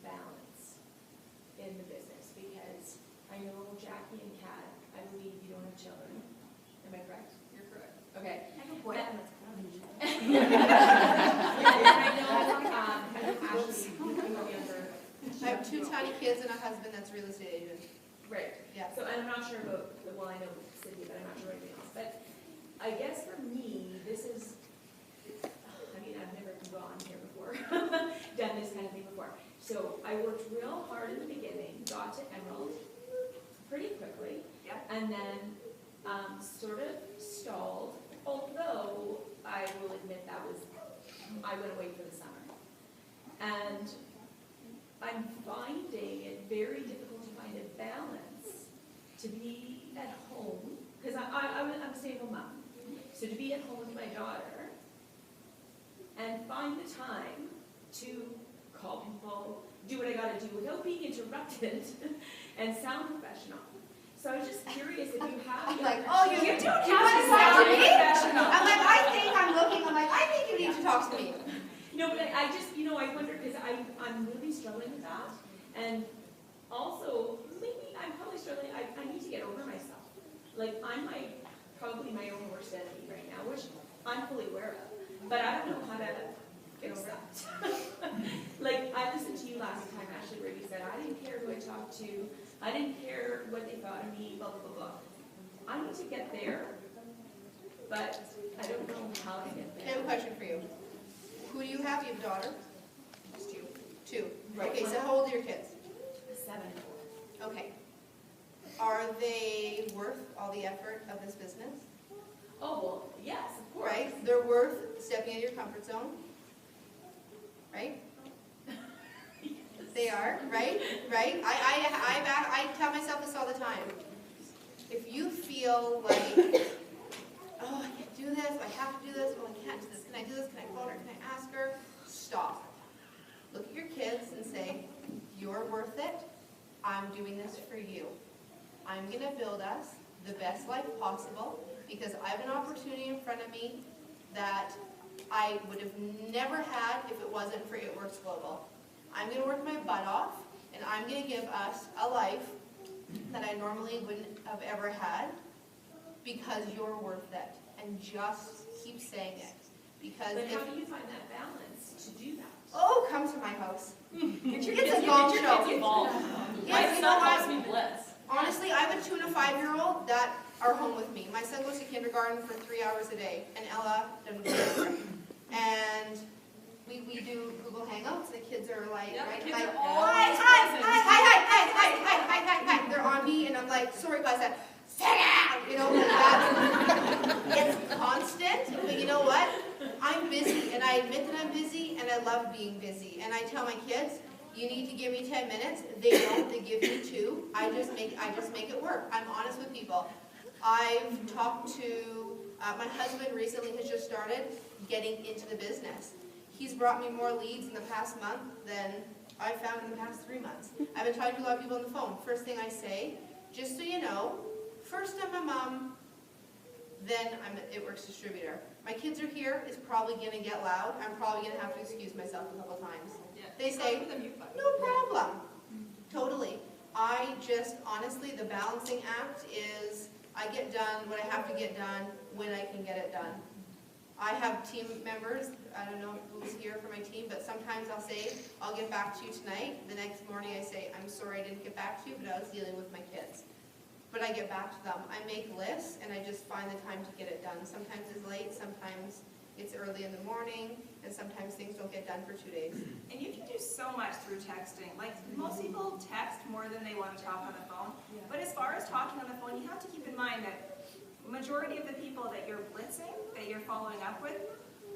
balance in the business, because I know Jackie and Kat, I believe you don't have children. Am I correct? You're correct. Okay. I have a boyfriend that's I have 2 tiny kids and a husband that's a real estate agent. Right. Yeah. So I'm not sure about, well, I know Cindy, but I'm not sure anything else. But I guess for me, this is, I mean, I've never gone here before, done this kind of thing before. So I worked real hard in the beginning, got to Emerald pretty quickly, and then sort of stalled, although I will admit I went away for the summer. And I'm finding it very difficult to find a balance to be at home, because I'm a stay-at-home mom. So to be at home with my daughter and find the time to call people, do what I gotta do without being interrupted and sound professional. So I was just curious if you have... I'm like, oh, you don't have to to talk to sound me? professional. I'm like, I think you need to talk to me. No, but I just, I wonder, because I'm really struggling with that. And also, maybe I'm probably struggling, I need to get over myself. Like, I'm probably my own worst enemy right now, which I'm fully aware of. But I don't know how to fix that. Like, I listened to you last time, Ashley, where you said, I didn't care who I talked to, I didn't care what they thought of me, blah, blah, blah, blah. I need to get there, but I don't know how to get there. I have a question for you. Who do you have? You have a daughter? Just 2. 2. Right. Okay, so how old are your kids? 7 and 4. Okay. Are they worth all the effort of this business? Oh, well, yes, of course. Right? They're worth stepping out of your comfort zone? Right? They are, right? Right? I tell myself this all the time. If you feel like, oh, I can't do this, I have to do this, oh, I can't do this, can I do this, can I phone her, can I ask her? Stop. I'm gonna build us the best life possible because I have an opportunity in front of me that I would have never had if it wasn't for It Works Global. I'm gonna work my butt off and I'm gonna give us a life that I normally wouldn't have ever had because you're worth it. And just keep saying it. Because But if, how do you find that balance to do that? oh, come to my house. Get your It's kids, a gong get your show. kids involved. Yes, My you know son what? helps me blitz. Honestly, I have a 2 and a 5-year-old that are home with me. My son goes to kindergarten for 3 hours a day, and Ella doesn't go. And we do Google Hangouts. The kids are like, Yeah, the right? kids Like, are always hi. They're on me, and I'm like, sorry guys, sit down. You know, it's constant. But you know what? I'm busy, and I admit that I'm busy, and I love being busy. And I tell my kids, you need to give me 10 minutes. They don't. They give me 2. I just make it work. I'm honest with people. I've talked to my husband recently has just started getting into the business. He's brought me more leads in the past month than I've found in the past 3 months. I've been talking to a lot of people on the phone. First thing I say, just so you know, first I'm a mom, then I'm an It Works distributor. My kids are here. It's probably going to get loud. I'm probably going to have to excuse myself a couple times. They say, no problem. Totally. I just, honestly, the balancing act is I get done what I have to get done when I can get it done. I have team members, I don't know who's here for my team, but sometimes I'll say, I'll get back to you tonight. The next morning I say, I'm sorry I didn't get back to you, but I was dealing with my kids. But I get back to them. I make lists and I just find the time to get it done. Sometimes it's late, sometimes it's early in the morning, and sometimes things don't get done for 2 days. And you can do so much through texting. Like, most people text more than they want to talk on the phone. But as far as talking on the phone, you have to keep in mind that the majority of the people that you're blitzing, that you're following up with,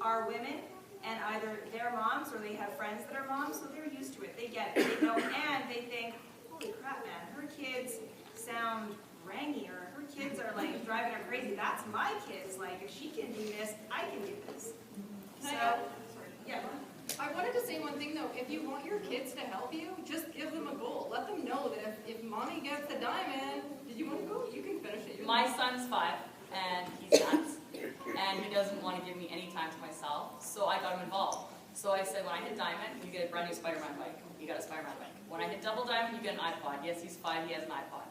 are women, and either they're moms or they have friends that are moms, so they're used to it. They get it. They know, and they think, holy crap, man, her kids sound rangy, or her kids are like driving her crazy. That's my kids. Like, if she can do this, I can do this. So, yeah. I wanted to say one thing though, if you want your kids to help you, just give them a goal. Let them know that if mommy gets the diamond, did you want to go? You can finish it. My son's 5, and he's nuts, and he doesn't want to give me any time to myself, so I got him involved. So I said, when I hit diamond, you get a brand new Spider-Man bike. You got a Spider-Man bike. When I hit double diamond, you get an iPod. Yes, he's 5, he has an iPod.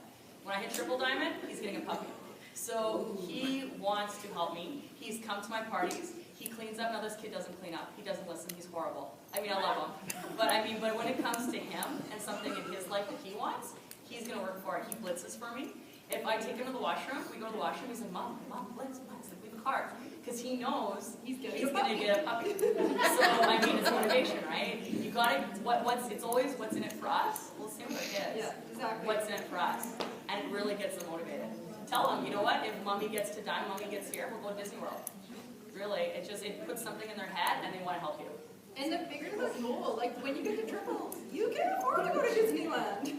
When I hit triple diamond, he's getting a puppy. So he wants to help me. He's come to my parties. He cleans up. Now this kid doesn't clean up. He doesn't listen. He's horrible. I mean, I love him. But when it comes to him and something in his life that he wants, he's going to work for it. He blitzes for me. If I take him to the washroom, we go to the washroom, he's like, Mom, blitz, like, leave the car. Because he knows he's going to get a puppy. So, I mean, it's motivation, right? You got to, it's always what's in it for us. Well, same with our kids. Yeah, exactly. What's in it for us. And it really gets them motivated. Tell them, you know what, if mommy gets to dime, mommy gets here, we'll go to Disney World. Really, it puts something in their head and they want to help you. And the bigger the goal, like when you get to triples, you can afford to go to Disneyland.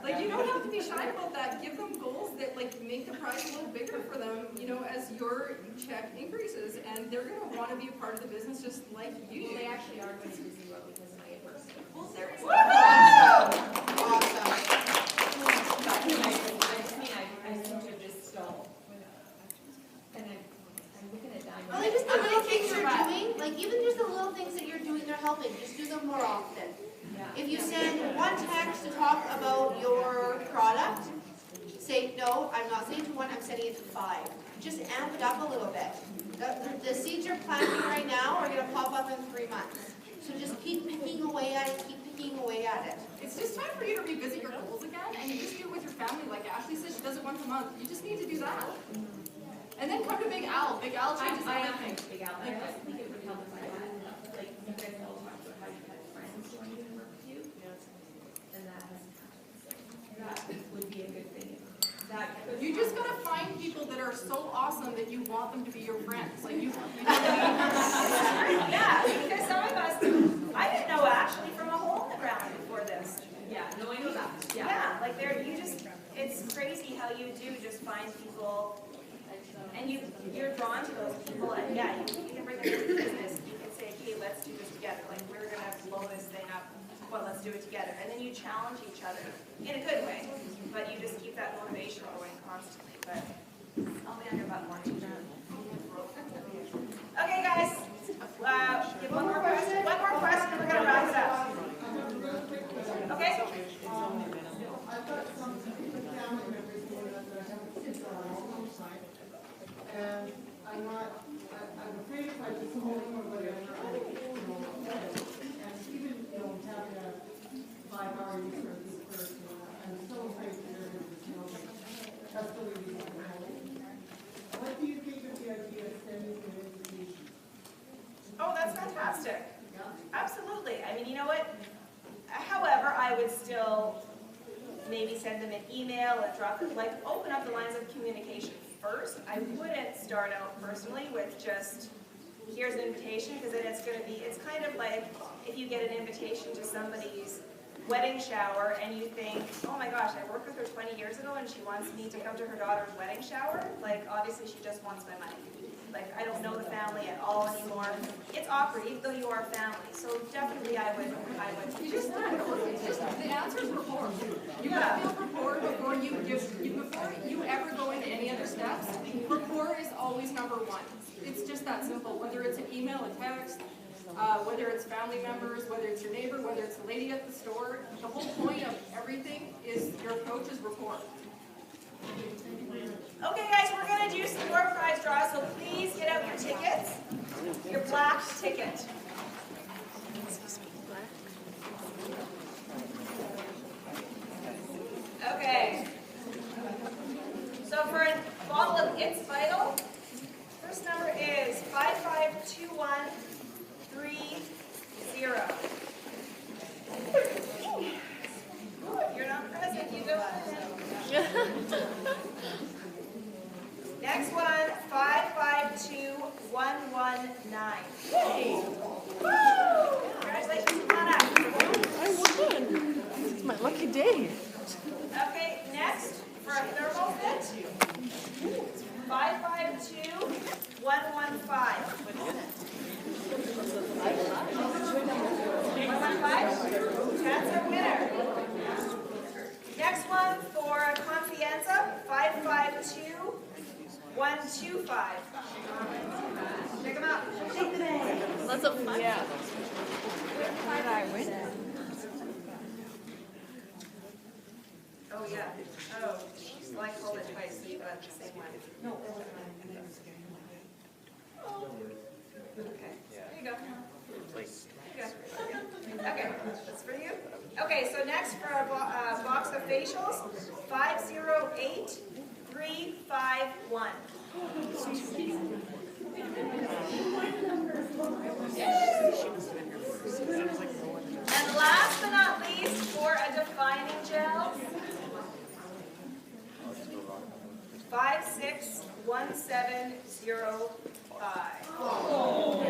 Like, you don't have to be shy about that. Give them goals that like make the prize a little bigger for them, you know, as your check increases, and they're going to want to be a part of the business just like you. Well, they actually are going to Disney World because of my It Works. Well, there is I just mean, I seem to just stall. And I'm looking at diamonds. Well, like just the little things you're doing, like even just the little things that you're doing, they're helping. Just do them more often. If you send one text to talk about your product, say, no, I'm not sending it to 1, I'm sending it to 5. Just amp it up a little bit. The seeds you're planting right now are going to pop up in 3 months. So just keep picking away at it, keep picking away at it. It's just time for you to revisit your goals again, and you just do it with your family. Like Ashley says, she does it once a month. You just need to do that. And then come to Big Al. Big Al changes everything. Big Al. I also think it would help if I had, like, you guys all talked about how you had friends join you and work with you. And that hasn't happened. So that would be a good thing. You just gotta find people that are so awesome that you want them to be your friends. Like you know what I mean? Yeah, because some of us, I didn't know Ashley from a hole in the ground before this. Yeah, no, I know that. Yeah, like it's crazy how you do just find people, and you're drawn to those people, and yeah, you can bring them into business. You can say, okay, let's do this together. Like, we're gonna blow this thing up. Well, let's do it together. And then you challenge each other in a good way. but you just keep that motivation going constantly, but I'll be on your butt more. Okay, guys, give one more question, and we're gonna wrap it up. Okay? I've got some family members here that have kids on all outside, and I'm afraid if I just hold them or whatever, and even, having a 5-hour use for this person, I'm so afraid that they're going to just know me. That's the reason I'm holding. What do you think of the idea of sending an invitation? Oh, that's fantastic. Absolutely. I mean, you know what? However, I would still maybe send them an email and open up the lines of communication first. I wouldn't start out personally with just, here's an invitation, because then it's kind of like if you get an invitation to somebody's wedding shower and you think, oh my gosh, I worked with her 20 years ago and she wants me to come to her daughter's wedding shower. Like, obviously she just wants my money. Like, I don't know the family at all anymore. It's awkward, even though you are family. So definitely I would. You just said it. The answer is rapport. You gotta build rapport before you ever go into any other steps. Rapport is always number one. It's just that simple. Whether it's an email, a text, whether it's family members, whether it's your neighbor, whether it's the lady at the store, the whole point of everything is your approach is rapport. Okay, guys, we're going to do some more prize draws, so please get out your tickets, your black ticket. Okay. So for a bottle of It's Vital, first number is 552130. If you're not present, you go ahead. Next one, 552119. Hey. Woo! Congratulations, come on up. I won. It's my lucky day. Okay, next for a thermal fit, 552115. 115? That's a winner. Next one for a Confianza, 552125. Pick them up. Take the bag. That's a fun. Yeah. Did I win? Oh, yeah. Oh, well, I called it twice, so you got the same one. No, it wasn't mine. Oh. Okay, there you go. Okay, that's for you. Okay, so next for a box of facials, 508351. And last but not least, for a defining gel, 561705. Oh,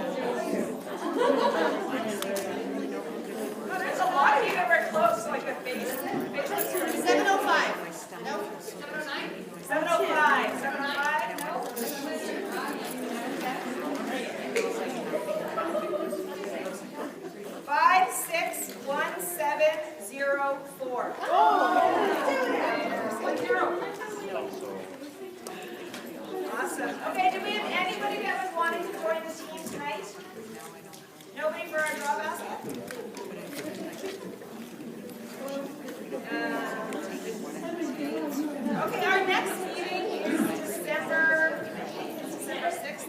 there's a lot of you that were close, like the face. 705. No? 709? 705. 705? No? 561704. Awesome. Okay, do we have anybody that was wanting to join the team tonight? Nobody for our draw basket? Okay, our next meeting is December 6th.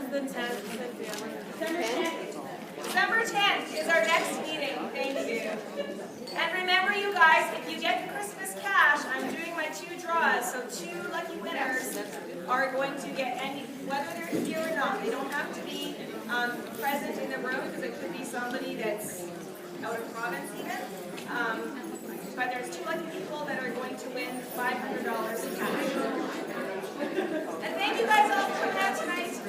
The 10th. December 10th is our next meeting. Thank you. And remember, you guys, if you get the Christmas cash, I'm doing my 2 draws. So 2 lucky winners are going to get any, whether they're here or not. They don't have to be present in the room, because it could be somebody that's out of province even. But there's 2 lucky people that are going to win $500 in cash. And thank you guys all for coming out tonight.